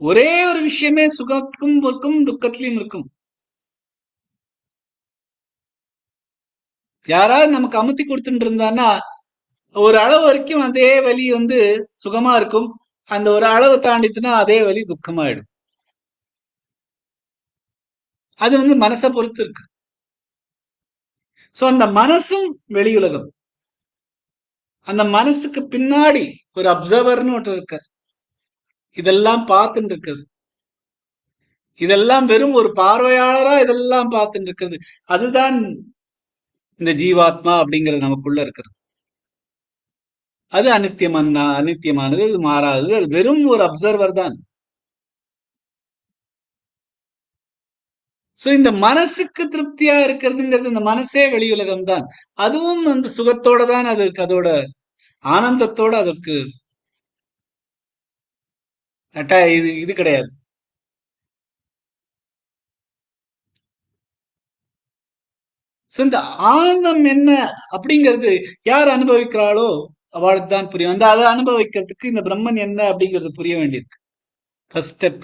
ஒரே ஒரு விஷயமே சுகத்துக்கும் இருக்கும், துக்கத்திலையும் இருக்கும். யாராவது நமக்கு அமுத்தி கொடுத்துட்டு இருந்தான்னா ஒரு அளவு வரைக்கும் அதே வலி சுகமா இருக்கும். அந்த ஒரு அளவு தாண்டிச்சுன்னா அதே வலி துக்கமாயிடும். அது மனசை பொறுத்து இருக்கு. சோ அந்த மனசும் வெளியுலகம். அந்த மனசுக்கு பின்னாடி ஒரு அப்சர்வர்னு ஒருத்தர் இருக்க, இதெல்லாம் பார்த்துட்டு இருக்கிறது. இதெல்லாம் வெறும் ஒரு பார்வையாளரா இதெல்லாம் பார்த்துட்டு இருக்கிறது. அதுதான் இந்த ஜீவாத்மா அப்படிங்கிறது நமக்குள்ள இருக்கிறது. அது அனித்தியமானது, அது மாறாதது, அது வெறும் ஒரு அப்சர்வர் தான். சோ இந்த மனசுக்கு திருப்தியா இருக்கிறதுங்கிறது, இந்த மனசே வெளியுலகம் தான். அதுவும் அந்த சுகத்தோட தான் அதற்கு, அதோட ஆனந்தத்தோட அதற்கு இது கிடையாது. சோ இந்த ஆனந்தம் என்ன அப்படிங்கிறது யார் அனுபவிக்கிறாளோ அவளுக்கு தான் புரியும். அந்த அதை அனுபவிக்கிறதுக்கு இந்த பிரம்மன் என்ன அப்படிங்கிறது புரிய வேண்டியிருக்கு. First step.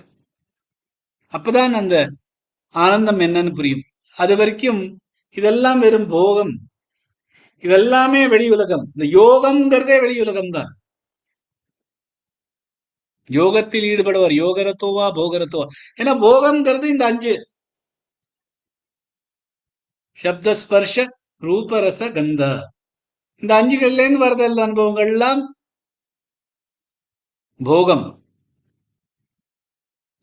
அப்பதான் அந்த ஆனந்தம் என்னன்னு புரியும். அது வரைக்கும் இதெல்லாம் வெறும் போகம், இதெல்லாமே வெளி உலகம். இந்த யோகம்ங்கிறதே வெளி உலகம் தான். யோகத்தில் ஈடுபடுவார் யோகரத்தோவா போகரத்தோவா. ஏன்னா போகம்ங்கிறது இந்த 5 சப்த ஸ்பர்ஷ ரூபரச கந்த, இந்த 5கள்ல இருந்து வரதல்ல அனுபவங்கள் எல்லாம் போகம்.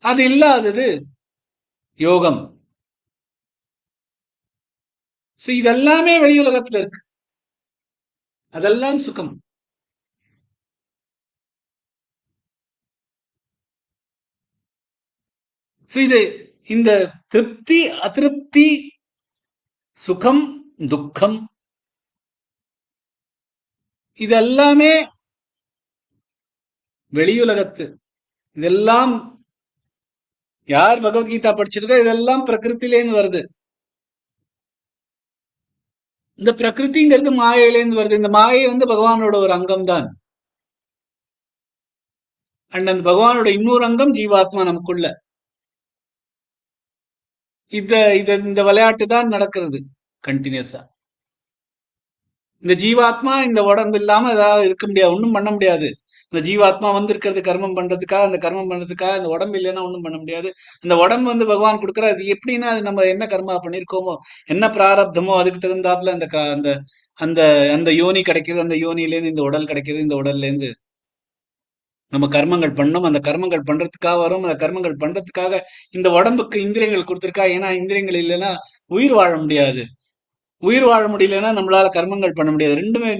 அது இல்லாதது யோகம். இதெல்லாமே வெளியுலகத்துல இருக்கு. அதெல்லாம் சுகம். இது இந்த திருப்தி அதிருப்தி, சுகம் துக்கம், இதெல்லாமே வெளியுலகத்து. இதெல்லாம் யார் பகவத்கீதா படிச்சிருக்கோ இதெல்லாம் பிரகிருத்திலேருந்து வருது. இந்த பிரகிருதிங்கிறது மாயையிலேருந்து வருது. இந்த மாயை பகவானோட ஒரு அங்கம் தான். அண்ட் அந்த பகவானோட இன்னொரு அங்கம் ஜீவாத்மா நமக்குள்ள. இந்த விளையாட்டு தான் நடக்கிறது கண்டினியூஸா. இந்த ஜீவாத்மா இந்த உடம்பு இல்லாம ஏதாவது இருக்க முடியாது, ஒன்றும் பண்ண முடியாது. இந்த ஜீவாத்மா இருக்கிறது கர்மம் பண்றதுக்காக, அந்த கர்மம் பண்றதுக்காக. இந்த உடம்பு இல்லைன்னா ஒன்றும் பண்ண முடியாது. அந்த உடம்பு பகவான் கொடுக்குற, அது எப்படின்னா அது நம்ம என்ன கர்மா பண்ணிருக்கோமோ, என்ன பிராரப்தமோ அதுக்கு தகுந்தாப்புல அந்த அந்த அந்த அந்த யோனி கிடைக்கிறது, அந்த யோனியிலேருந்து இந்த உடல் கிடைக்கிறது, இந்த உடல்ல இருந்து நம்ம கர்மங்கள் பண்ணோம். அந்த கர்மங்கள் பண்றதுக்காக வரும். அந்த கர்மங்கள் பண்றதுக்காக இந்த உடம்புக்கு இந்திரியங்கள் கொடுத்திருக்கா. ஏன்னா இந்திரியங்கள் இல்லைன்னா உயிர் வாழ முடியாது. உயிர் வாழ முடியலன்னா நம்மளால கர்மங்கள் பண்ண முடியாது. ரெண்டுமே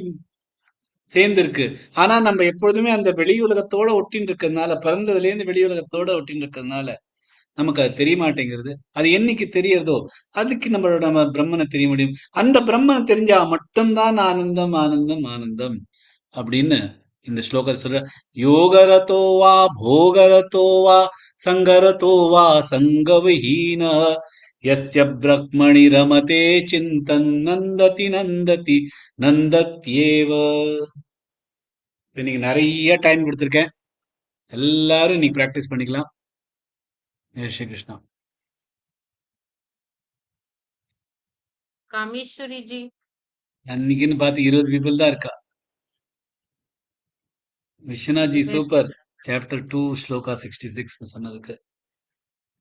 சேர்ந்து இருக்கு. ஆனா நம்ம எப்பொழுதுமே அந்த வெளி உலகத்தோட ஒட்டின்னு இருக்கிறதுனால, பிறந்ததுல இருந்து வெளி உலகத்தோட ஒட்டின்னு இருக்கிறதுனால நமக்கு அது தெரிய மாட்டேங்கிறது. அது என்னைக்கு தெரியறதோ அதுக்கு நம்ம பிரம்மனை தெரிய முடியும். அந்த பிரம்மனை தெரிஞ்சா மட்டும்தான் ஆனந்தம் ஆனந்தம் ஆனந்தம் அப்படின்னு இந்த ஸ்லோகத்தை சொல்ற. யோகரதோ வா போகரதோ வா சங்கரதோ வா சங்கவிஹீன யஸ்ய பிரக்மணி ரமதே சிந்தன் நந்ததி நந்ததி நந்தத்யேவ. இன்னைக்கு நிறைய டைம் கொடுத்துருக்கேன். எல்லாரும் இன்னைக்கு பிராக்டிஸ் பண்ணிக்கலாம். ஸ்ரீ கிருஷ்ணா. காமேஸ்வரி ஜி, அன்னைக்குன்னு பார்த்து 20 பீப்புள் தான் இருக்கா. விஸ்வநாத் ஜி சூப்பர். சாப்டர் 2 ஸ்லோகா 66 சொன்னதுக்கு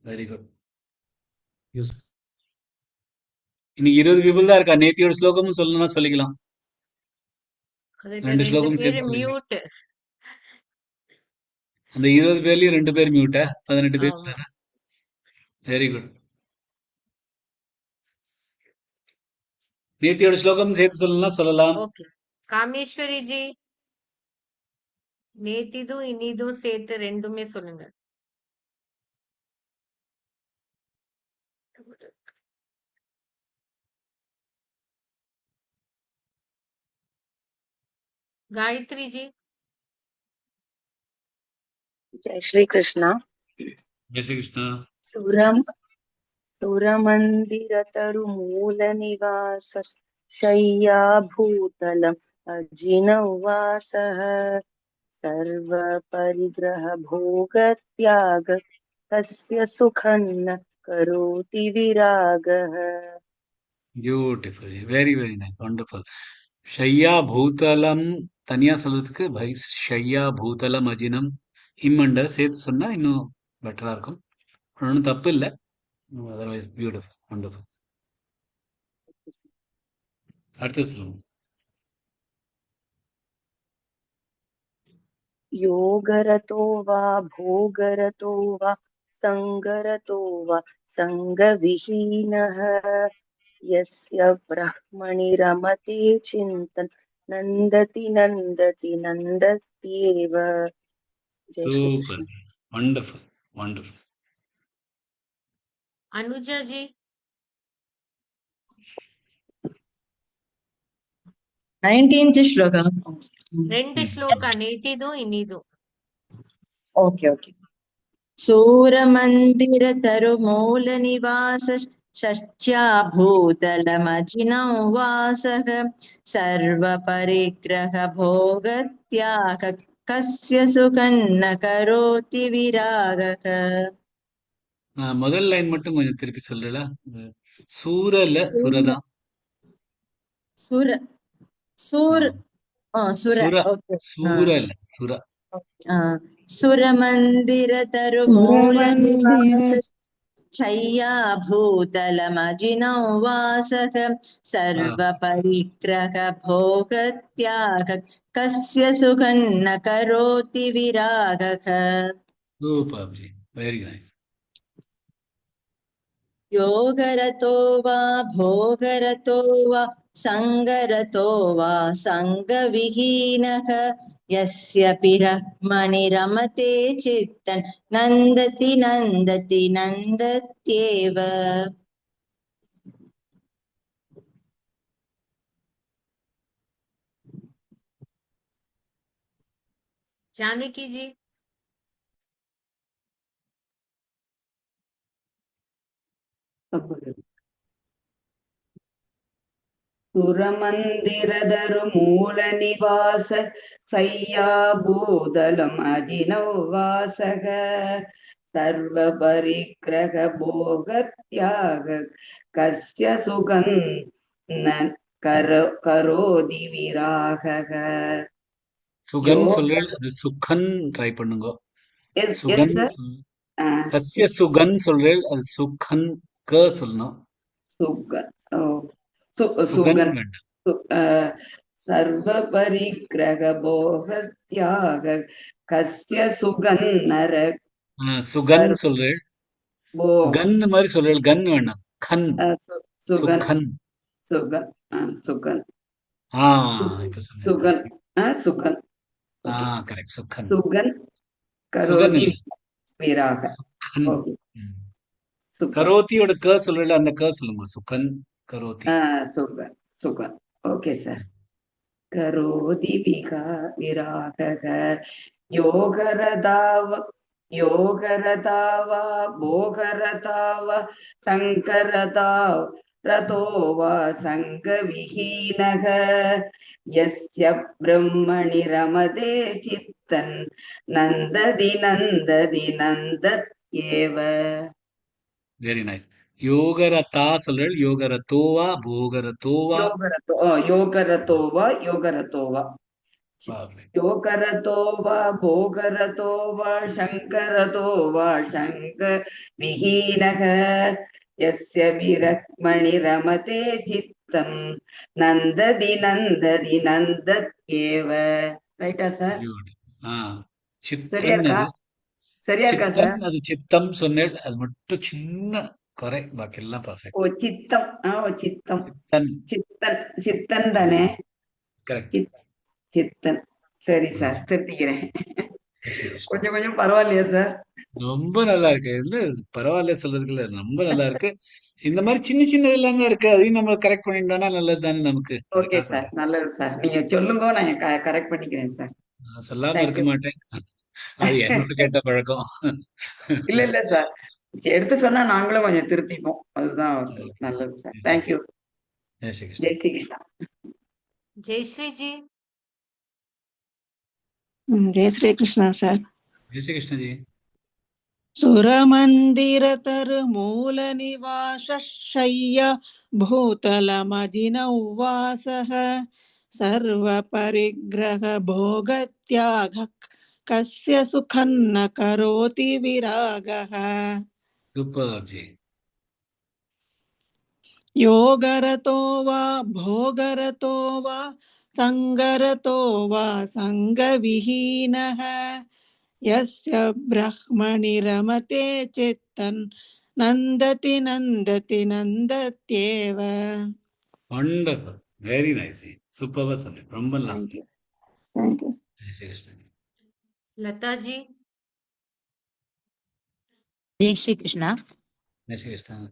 வெரி குட். Yes. இன்னைக்கு 20 பீப்புள் தான் இருக்கா. நேத்தியோட ஸ்லோகமும் சொல்லணும்னா சொல்லிக்கலாம். அதுல 2 2 ஸ்லோகம் பேரு சேர்த்து சொல்லிக்கலாம். மியூட். அந்த 20 பேர்லயும் 2 பேர் மியூட்டா? 18 பேர் ஆமா. தானே. Very good. நேத்தியோட ஸ்லோகம் சேர்த்து சொல்லணும்னா சொல்லலாம். ஓகே. காமேஸ்வரி ஜி, நேத்திதும் இனிதும் சேர்த்து 2மே சொல்லுங்க. गायत्री जी, जय श्री कृष्णा। जय श्री कृष्ण. सुरमन्दिरतरुमूलनिवास शय्याभूतलम् अजिनवासः सर्वपरिग्रहभोगत्याग तस्य सुखं न करोति विरागः beautiful. Very very nice. Wonderful. ஷையா பூதலம் தனியா சொல்றதுக்கு ஷையா பூதலம் அஜினம் இம்மண்ட சேர்த்து சொன்னா இன்னும் பெட்டரா இருக்கும். ஒன்றும் தப்பு இல்லை. Otherwise beautiful. வண்டர்ஃபுல். அடுத்து சொல்லுங்க. योगरतो वा भोगरतो वा सङ्गरतो वा सङ्गविहीनः यस्य ब्रह्मणि रमते चिन्तन् नन्दति नन्दति नन्दत्येव। Jai Shri Krishna. Super. Wonderful. Wonderful. Anuja ji 19th ಶ್ಲೋಕ. ரெண்டு ஸ்லோகா நேத்திது இன்னிது. Okay okay. ಸೂರಮಂದಿರ ತರು ಮೂಲ ನಿವಾಸ ಷಷ್ಟ್ಯಾಭೂತಲಮಜಿನೌ ವಾಸಃ ಸರ್ವ ಪರಿಗ್ರಹ ಭೋಗ ತ್ಯಾಗ ಕಸ್ಯ ಸುಖನ್ನ ಕರೋತಿ ವಿರಾಗಃ. முதல் லைன் மட்டும் கொஞ்சம் திருப்பி சொல்றல. சூரல சுரதா. ಸುರ ಸೂರ್ ಸುರ சுர. ಓಕೆ. சூரல சுர. ಸುರಮಂದಿರ ತರು ಮೂಲ ನಿವಾಸ ಶಯ್ಯಾಭೂತಲಮಜಿನೌ ವಾಸಃ ಸರ್ವ ಪರಿಗ್ರಹ ಭೋಗ ತ್ಯಾಗ ಕಸ್ಯ ಸುಖನ್ನ ಕರೋತಿ ವಿರಾಗಃ. சூப்பர் ஜி. Very nice. ಯೋಗರತೋ ವಾ ಭೋಗರತೋ ವಾ ಸಂಗರತೋ ವಾ ಸಂಗವಿಹೀನಃ ಯಸ್ಯ ಪಿರಹ್ಮಣಿ ರಮತೆ ಚಿತ್ತನ್ ನಂದತಿ ನಂದತಿ ನಂದತ್ಯೇವ. जानकी जी ಸುರಮಂದಿರದರು ಮೂಲ ನಿವಾಸ ಸಯ್ಯಾಭೂದಲಂ ಅಜಿನೌ ವಾಸಗ ಸರ್ವ ಪರಿಗ್ರಹ ಭೋಗ ತ್ಯಾಗ ಕಸ್ಯ ಸುಗನ್ கரோதி விராகக. சுகன் சொல்றேன், அது சுகன் ட்ரை பண்ணுங்க. சுகன் கஸ்ய சுகன் சொல்றேன், அது சுகன் க சொல்லணும். சுகன் வேண்டாம். சர்வ பரிக்கிரக போக தியாக கஸ்ய சுகன் நர. சுகன் சொல்றேன், கன் மாதிரி சொல்றேன், கன் வேண்டாம். கன் சுகன் சுகன் சுகன் சுகன் இப்ப சொல்லுங்க. சுகன் சுகன் கரெக்ட். சுகன் சுகன் சுகன் கரோதி விராக. கரோத்தியோட க சொல்றல, அந்த க சொல்லுங்க. சுகன் கரோதி. சுகன் சுகன். Okay sir. கரோதி விராக யோகரதாவா போகரதாவ சங்கரதாவ ரதோ வா சங்க விஹீனக யஸ்ய பிரம்மணி ரமதே சித்தன் நந்ததி நந்ததி நந்தத்யேவ. Very nice. யோகரதா சொல்றேன், யோகரதோவா போகரதோவா. யோகரதோவா யோகரதோவா யோகரதோவா போகரதோவா சங்கரதோவா சங்க விஹீனக யஸ்ய விரக்மணி ரமதே சித்தம் நந்ததி நந்ததி நந்தத்யேவ. ரைட்டா சார்? சரியா இருக்கா? சரியா இருக்கா சார்? அது சித்தம் சொன்னேன், அது மட்டும் சின்ன குறை, பாக்கி எல்லாம் பர்ஃபெக்ட். ஓ சித்தம். சித்தம் சித்தன் சித்தன் தானே? சித்தன். சரி சார், திருத்திக்கிறேன். கொஞ்சம் கொஞ்சம் பரவாயில்லையா சார்? ரொம்ப நல்லா இருக்கு. இல்ல பரவாயில்ல சொல்றதுக்கு இல்ல, ரொம்ப நல்லா இருக்கு. இந்த மாதிரி சின்ன சின்ன இதெல்லாம் தான் இருக்கு, அதையும் நம்ம கரெக்ட் பண்ணிட்டோம்னா நல்லது தானே நமக்கு. ஓகே சார், நல்லது சார். நீங்க சொல்லுங்க, நான் கரெக்ட் பண்ணிக்கிறேன் சார். நான் சொல்லாம இருக்க மாட்டேன், அது என்னோட கேட்ட பழக்கம். இல்ல இல்ல சார், எடுத்து சொன்னா நாங்களும் கொஞ்சம் திருத்திப்போம், அதுதான் நல்லது சார். தேங்க்யூ. ஜெய் ஸ்ரீ கிருஷ்ணா. ஜெய் ஸ்ரீ கிருஷ்ணா. जयश्री जी जय श्री कृष्णा सर. जय श्री कृष्ण जी. सुरमन्दिरतरुमूलनिवासशय्य भूतलमजिनौ वासः सर्वपरिग्रहभोगत्यागः कस्य सुखं न करोति विरागः Superb, Ji. योगरतो वा भोगरतो वा सङ्गरतो वा सङ्गविहीनः यस्य ब्रह्मणि रमते चित्तन् नन्दति नन्दति नन्दत्येव. Wonderful. Very nice, Ji. Superb சொன்னேன். ரொம்ப நல்லா Thank சொன்னேன். you. Thank you. Jai Shri Krishnan. Lata ji Jai Shri Krishna Jai Shri Krishnan.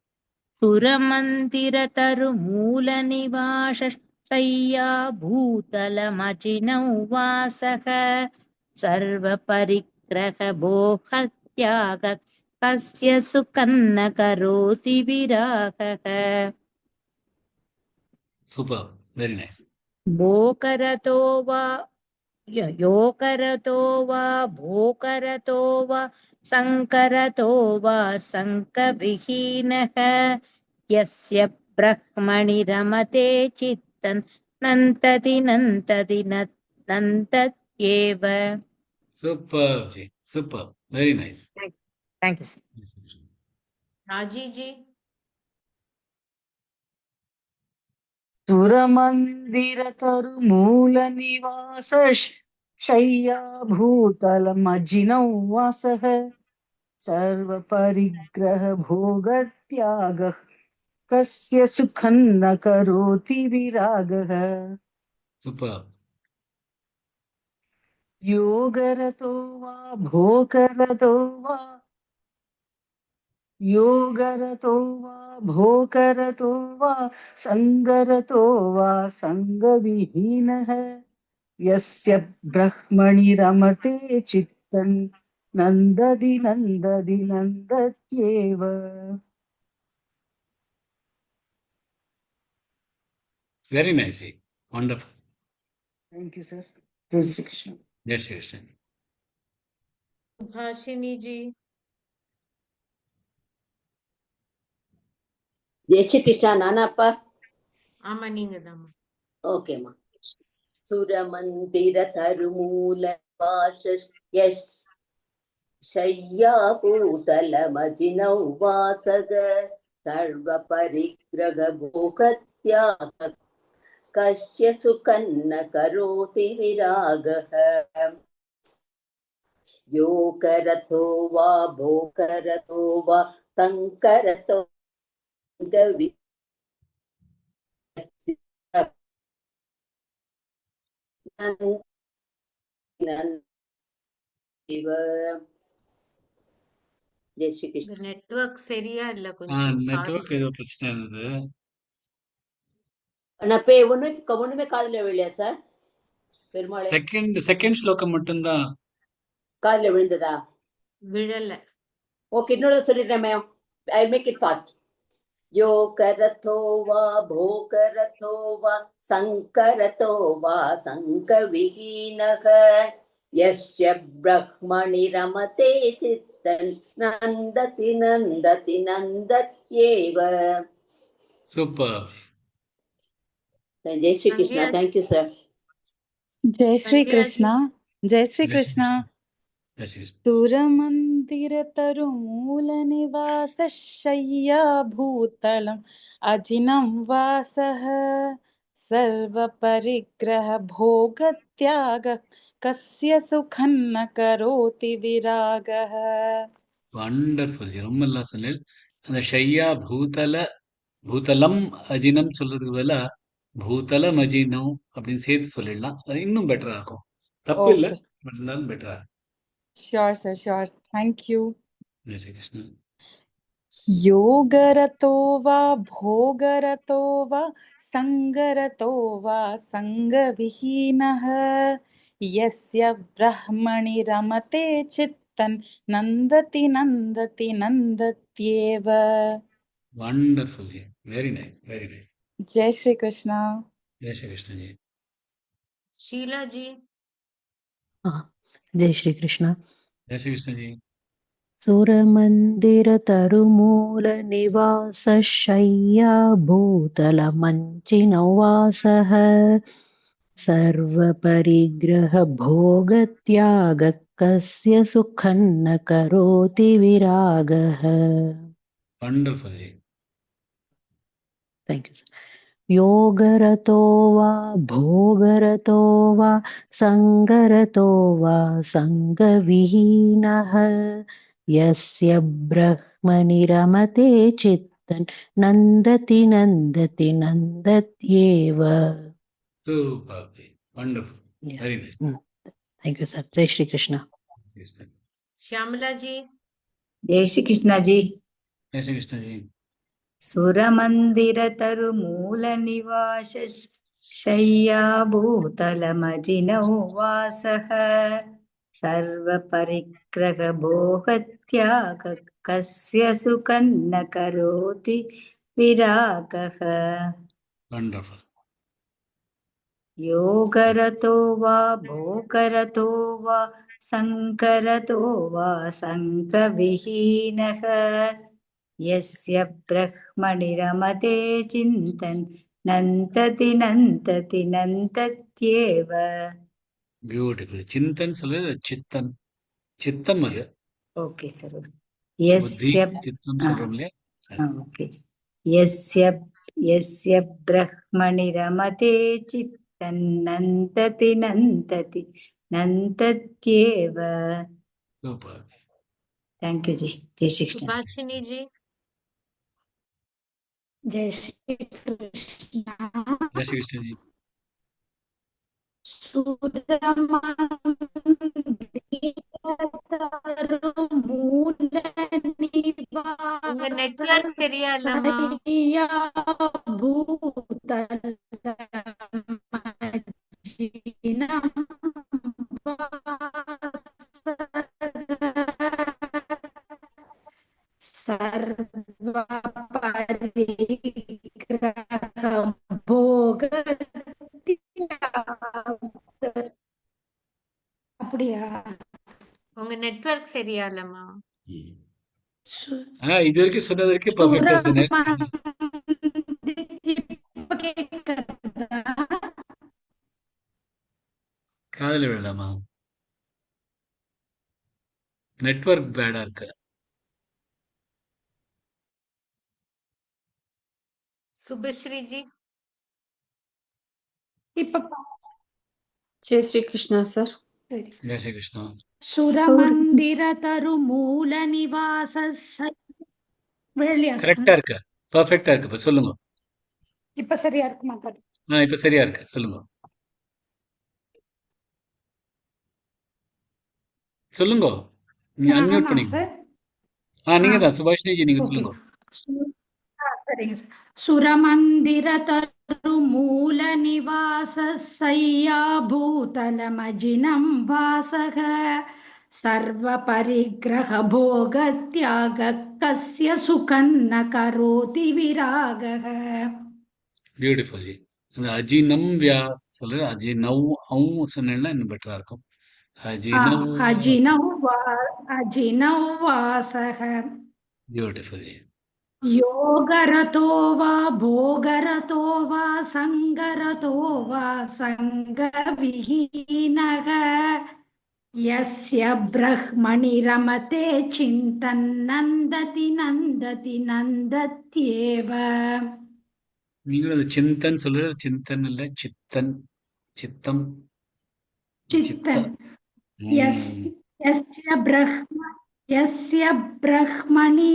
पुरमन्दिरतरुमूलनिवासशय्या भूतलमजिनौ वासः सर्वपरिग्रहभोगत्यागः कस्य सुखं न करोति विरागः Superb. Very nice. भोकरतो वा योकरतो वा भोकरतो वा सङ्करतो वा सङ्कविहीनः यस्य ब्रह्मणि रमते चित्तं नन्तति नन्तति नन्तत्येव. Superb, Ji. Superb. Very nice. Thank you, sir. राजी जी सुरमन्दिरतरुमूलनिवासशय्या भूतलमजिनौ वासः सर्वपरिग्रहभोगत्यागः कस्य सुखं न करोति विरागः Superb. योगरतो वा भोगरतो वा योगरतो वा भोगरतो वा सङ्गरतो वा सङ्गविहीनः यस्य ब्रह्मणि रमते चित्तं नन्दति नन्दति नन्दत्येव. Very nice, Ji. Wonderful. Thank you, sir. Jai Shri Krishna. Jai Shri Krishnan. Subhashini जी ஜெய் ஸ்ரீ கிருஷ்ணா. நானாப்பா? ஆமா நீங்க தாம்மா ஓகேம்மா. சுரமந்திர தருமூல शय्याभूतलमजिनौ वासग सर्वपरिग्रहभोगत्याग कस्य सुखं न करोति विरागः योगरतो वा भोगरतो वा सङ्करतो जय श्री कृष्ण. நெட்வொர்க் சரியா இல்ல கொஞ்சம் நெட்வொர்க் ஏதோ பிரச்சனை இருந்தது. நான் ஒண்ணுமே காதுல விழலையா சார்? பெருமாளே செகண்ட் ஸ்லோகம் மட்டும்தான் காதுல விழுந்ததா? விழல. ஓகே, இன்னொரு சொல்லிடுறேன். I make it fast. यो करतो वा भोकरतो वा सङ्करतो वा सङ्कविहीनः यस्य ब्रह्मणि रमते चित्तं नन्दति नन्दति नन्दत्येव. சூப்பர். जय Shri Krishna. Thank you sir. जय श्री कृष्णा. जय श्री कृष्णा. सुरमन्दिरतरुमूलनिवासशय्या भूतलम् अजिनं वासः सर्वपरिग्रहभोगत्यागः कस्य सुखं न करोति विरागः. வண்டர்ஃபுல். ரொம்ப நல்லா சொன்னேன். அந்த ஷையா பூதலம் அஜினம் சொல்றதுக்கு பதிலா பூதலம் அஜினம் அப்படின்னு சேர்த்து சொல்லிடலாம். அது இன்னும் பெட்டரா இருக்கும். தப்பு இல்ல, பட் இருந்தாலும் பெட்டரா இருக்கும். Sure, sir. Sure. Thank you. Jai Shri Krishnan. योगरतो वा भोगरतो वा सङ्गरतो वा सङ्गविहीनः यस्य ब्रह्मणि रमते चित्तं नन्दति नन्दति नन्दत्येव. Wonderful ji. Very nice, very nice. Jai Shri Krishna. जय श्री कृष्ण जी. शीला जी जय श्री कृष्ण. जय श्री कृष्ण जी. सुरमन्दिरतरुमूलनिवासशय्या भूतलमञ्चिनवासः सर्वपरिग्रहभोगत्यागः कस्य सुखं न करोति विरागः. Wonderful. Thank you, sir. योगरतो वा भोगरतो वा सङ्गरतो वा सङ्गविहीनः यस्य ब्रह्मणि रमते चित्तं नन्दति नन्दति नन्दत्येव. Super. Wonderful. Yeah. Very nice. Thank you, sir. Jai Shri Krishna. Shyamala जी जय श्री कृष्ण जी. जय श्री कृष्ण जी. सुरमन्दिरतरुमूलनिवास शय्याभूतलमजिनौ वासः सर्वपरिग्रहभोगत्याग कस्य सुखं न करोति विरागः. Wonderful. योगरतो वा भोगरतो वा सङ्करतो वा सङ्गविहीनः यस्य ब्रह्मणि रमते चिन्तन् नन्तति नन्तति नन्तत्येव. Beautiful. Chintan சொல்றது சித்தன். சித்தம் அது. Okay sir. புத்தி यस्य சித்தம் சொல்றோம் இல்லையா? ஓகே. यस्य यस्य ब्रह्मणि रमते चित्तं नन्तति नन्तति नन्तत्येव. Super. थैंक यू जी. जय श्री कृष्ण. सुभाषिनी जी जय श्री कृष्ण. जय श्री कृष्ण जी. உங்க நெட்வொர்க் சரியா இல்லம்மா. அப்படியா? உங்க நெட்வொர்க் சரியா இல்லம்மா. இது வரைக்கும் சொன்னது வரைக்கும் பர்ஃபெக்டா சொன்னேன். காதல விடலாமா? நெட்வொர்க் பேடா இருக்கு. சுபஸ்ரீ ஜி जय श्री कृष्ण सर. जय श्री कृष्ण. சுரமந்திரதருமூலநிவாச கரெக்டா இருக்கு. பர்ஃபெக்டா இருக்கு. இப்ப சொல்லுங்க. இப்ப சரியா இருக்குமா? இப்ப சரியா இருக்கு. சொல்லுங்க. சொல்லுங்க. நீ அன்மியூட் பண்ணிங்க. நீங்க தான் சுபாஷினி ஜி, நீங்க சொல்லுங்க. சரிங்க சார். சுரமந்திரதருமூலநிவாச சய்யா பூதலமஜினம் வாசக सर्वपरिग्रहभोगत्यागः कस्य सुखं न करोति विरागः. Beautiful G. அந்த அஜினம் வியா சொல்ற அஜினவ் அவும் சொன்னேன்னா இன்னும் பெட்டரா இருக்கும். अजिनौ वासः. Beautiful G. योगरतो वा भोगरतो वा सङ्गरतो वा सङ्गविहीनः यस्य ब्रह्मणि रमते चिन्तन् नन्दति नन्दति नन्दत्येव. நீங்களும் அது சிந்தன் சொல்றது சிந்தன் இல்ல சித்தன். சித்தம் चित्तन् यस्य ब्रह्मणि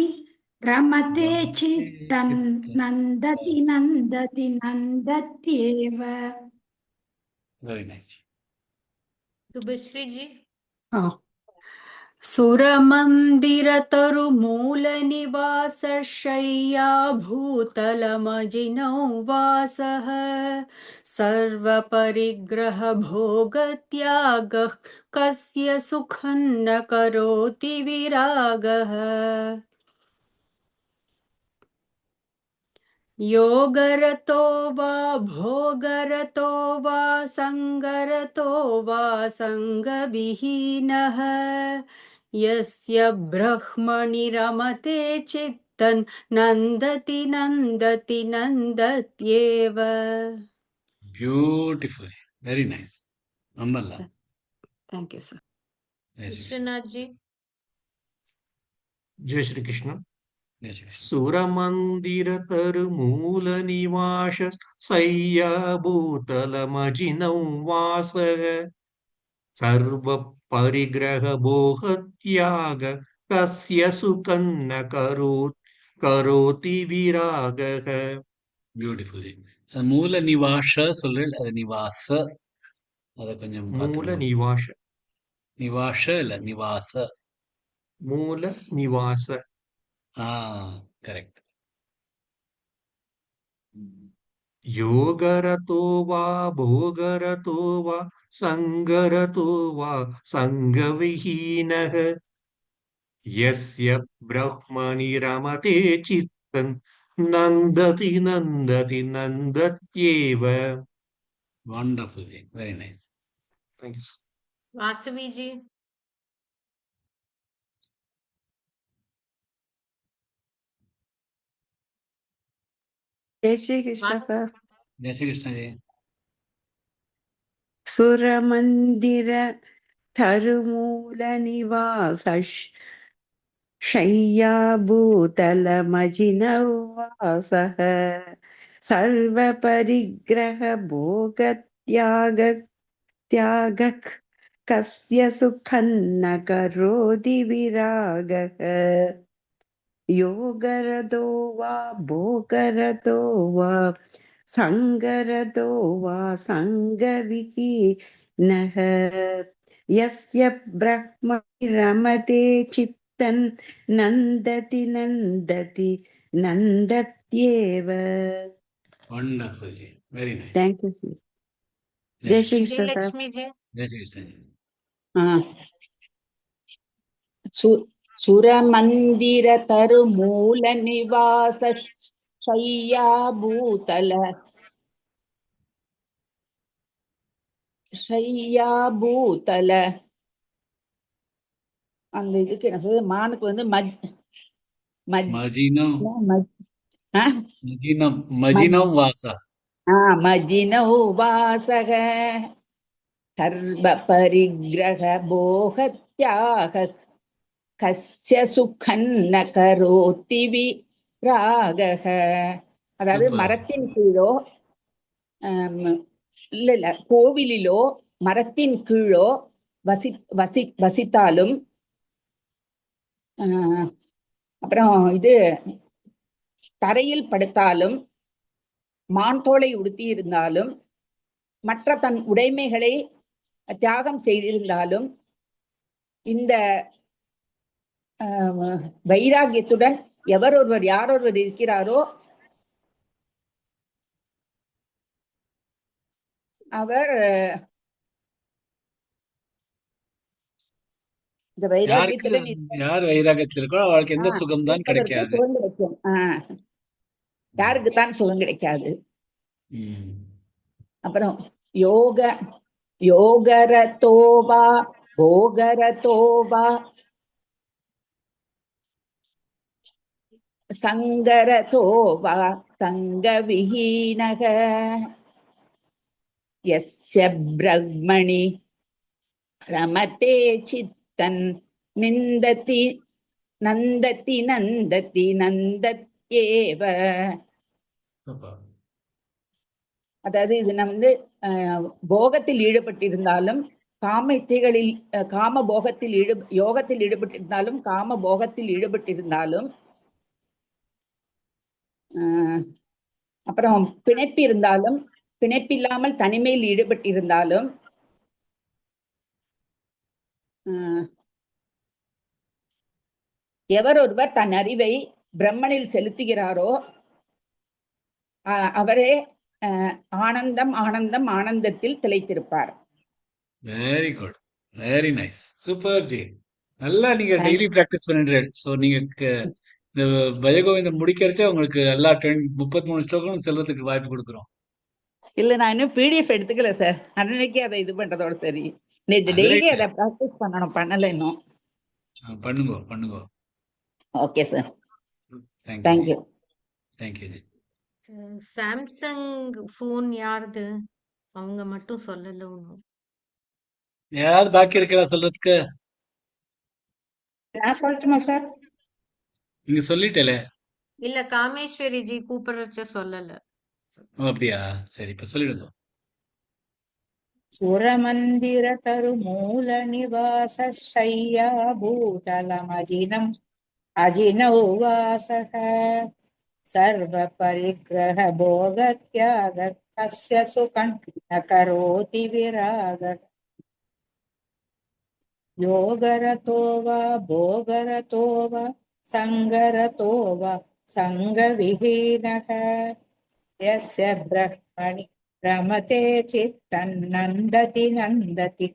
रमते चित्तन् नन्दति नन्दति नन्दत्येव. Very nice. சுபஸ்ரீ ஜி सुरमन्दिरतरुमूलनिवास शय्या भूतलमजिनौ वासः सर्वपरिग्रहभोगत्यागः कस्य सुखं न करोति विरागः. योगरतो वा भोगरतो वा सङ्गरतो वा सङ्गविहीनः यस्य ब्रह्मणि रमते चित्तं नन्दति नन्दति नन्दत्येव. Beautiful, very nice. நம்பலாம். Thank you, sir. Vishwanath ji. Jai Shri Krishna. சுரமந்திர सुरमन्दिरतरुमूल निवास सय्या भूतलमजिनं वासः सर्व परिग्रह भोहत्याग कस्य सुखं न करोति विरागः. பியூட்டிஃபுல். மூல நிவாஷ சொல்லு, அது நிவாச, அத கொஞ்சம் मूल பார்த்துக்கணும். निवास, நிவாஷ இல்ல நிவாச. मूल निवास. கரெக்ட். योगरतो वा भोगरतो वा सङ्गरतो वा सङ्गविहीनः यस्य ब्रह्मणि रमते चित्तं नन्दति नन्दति नन्दत्येव. Wonderful, very nice. Thank you, sir. Vasavi ji. Jai Shri Krishna sir. जय श्री कृष्ण जी. सुरमन्दिर तरुमूल निवास शय्याभूतलमजिनवासः सर्वपरिग्रह भोगत्यागः कस्य सुखं न करोति विरागः योगरतो वा भोगरतो वा सङ्गरतो वा सङ्गविहीनः यस्य ब्रह्म रमते चित्तं नन्दति नन्दति नन्दत्येव. Wonderful ji, very nice. Thank you, sir. जय श्री कृष्ण सर. लक्ष्मी जी. जय श्री कृष्ण जी. सुरमन्दिरतरुमूल निवास शय्याभूतल அந்த இதுக்கு என்ன சொல்றது, மானுக்கு வந்து மஜினம் ஆ? மஜினம் மஜினம் வாசா. மஜினௌ வாசக சர்வ பரிகிரக போகத்யாக கஸ்ய சுகன் ந கரோதி விராகக. அதாவது Super. மரத்தின் கீழோ இல்ல கோவிலிலோ மரத்தின் கீழோ வசித்தாலும் அப்புறம் இது தரையில் படுத்தாலும் மான்தோலை உடுத்தி இருந்தாலும் மற்ற தன் உடைமைகளை தியாகம் செய்திருந்தாலும் இந்த வைராகியத்துடன் யாரொருவர் இருக்கிறாரோ அவர் இந்த வைராகியத்துடன் யார் வைராகத்தில் இருக்கோ அவளுக்கு எந்த சுகம் தான் கிடைக்காது. சுகம் கிடைக்கும். யாருக்குத்தான் சுகம் கிடைக்காது. அப்புறம் யோகரதோவா போகரதோவா சங்கரதோவா சங்கவிஹீனக யஸ்ய பிரம்மணி ரமதே சித்தன் நிந்ததி நந்ததி நந்ததி நந்தத்யேவ. அதாவது இது நம்ம போகத்தில் ஈடுபட்டிருந்தாலும் காம போகத்தில் யோகத்தில் ஈடுபட்டிருந்தாலும் காம போகத்தில் ஈடுபட்டிருந்தாலும் அப்புறம் பிணைப்பு இருந்தாலும் பிணைப்பில்லாமல் தனிமையில் ஈடுபட்டிருந்தாலும் எவரொருவர் தன் அறிவை பிரம்மனில் செலுத்துகிறாரோ அவரே ஆனந்தம் ஆனந்தம் ஆனந்தத்தில் திளைத்திருப்பார். Very good, very nice, super ji. நல்லா நீங்க டெய்லி பிராக்டிஸ் பண்ணிடுற. சோ நீங்க இந்த பஜகோவிந்தம் முடிக்கிறச்சே உங்களுக்கு எல்லா 33 ஸ்லோகம் செல்றதுக்கு வாய்ப்பு கொடுக்குறோம். இல்ல நான் இன்னும் பிடிஎஃப் எடுத்துக்கல சார். அன்னைக்கு அதை இது பண்றதோட சரி. டெய்லி அதை பிராக்டிஸ் பண்ணணும், பண்ணல இன்னும். பண்ணுங்க பண்ணுங்க. Okay sir. Thank you thank you. Thank you G. Samsung phone யாருது? அவங்க மட்டும் சொல்லல ஒன்றும். யாராவது பாக்கி இருக்கலாம் சொல்றதுக்கு? நான் சொல்லட்டுமா சார்? நீங்க சொல்லிட்டேலே. இல்ல காமேஸ்வரி ஜி கூப்பிடுறச்ச சொல்லல. ஓ, அப்படியா? சரி, இப்ப சொல்லிடுங்க. சுரமந்திர தருமூல நிவாச ஷய்யா பூதலமஜினம் அஜினௌ வாசக சர்வ பரிக்கிரக போகத்யாக கஸ்ய சுகம் ந கரோதி விராக யோகரதோ வா போகரதோ வா சங்கரதோ வா சங்கவிஹீனக यस्य ब्रह्मणि रमते चित्तन्नन्दति नन्दति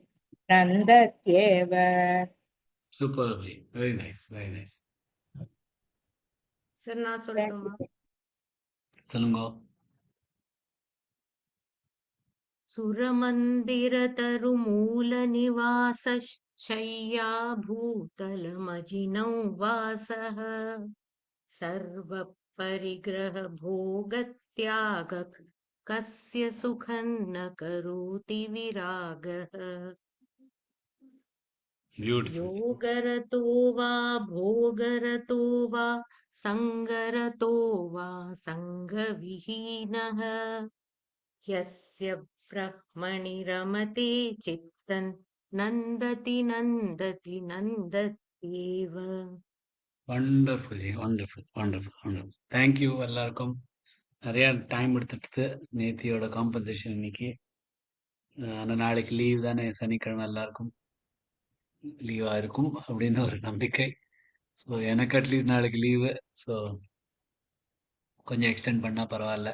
नन्दत्येव. Super. Very nice very nice. Sir நான் சொல்லட்டுமா? சொல்லுங்க. சுரமந்திர தருமூல நிவாச शय्या भूतलमजिनौ वासः सर्व परिग्रह भोगत्याग कस्य सुखं न करोति विरागः योगरतो वा भोगरतो वा संगरतो वा संगविहीनः यस्य ब्रह्मणि रमते चित्तन् नन्दति नन्दति नन्दत्येव. Wonderful wonderful wonderful wonderful. Thank you எல்லாருக்கும். நிறைய டைம் எடுத்துட்டு நேத்தியோட காம்பன்சேஷன் இன்னைக்கு. ஆனால் நாளைக்கு லீவ் தானே, சனிக்கிழமை எல்லாருக்கும் லீவா இருக்கும் அப்படின்னு ஒரு நம்பிக்கை. ஸோ எனக்கு அட்லீஸ்ட் நாளைக்கு லீவு. ஸோ கொஞ்சம் எக்ஸ்டெண்ட் பண்ணா பரவாயில்ல.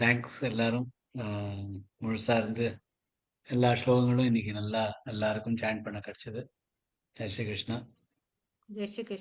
தேங்க்ஸ் எல்லாரும். முழுசா இருந்து எல்லா ஸ்லோகங்களும் இன்னைக்கு நல்லா எல்லாருக்கும் ஜாயின் பண்ண கிடைச்சது. ஜெய் ஸ்ரீ கிருஷ்ணா. जय श्री कृष्ण.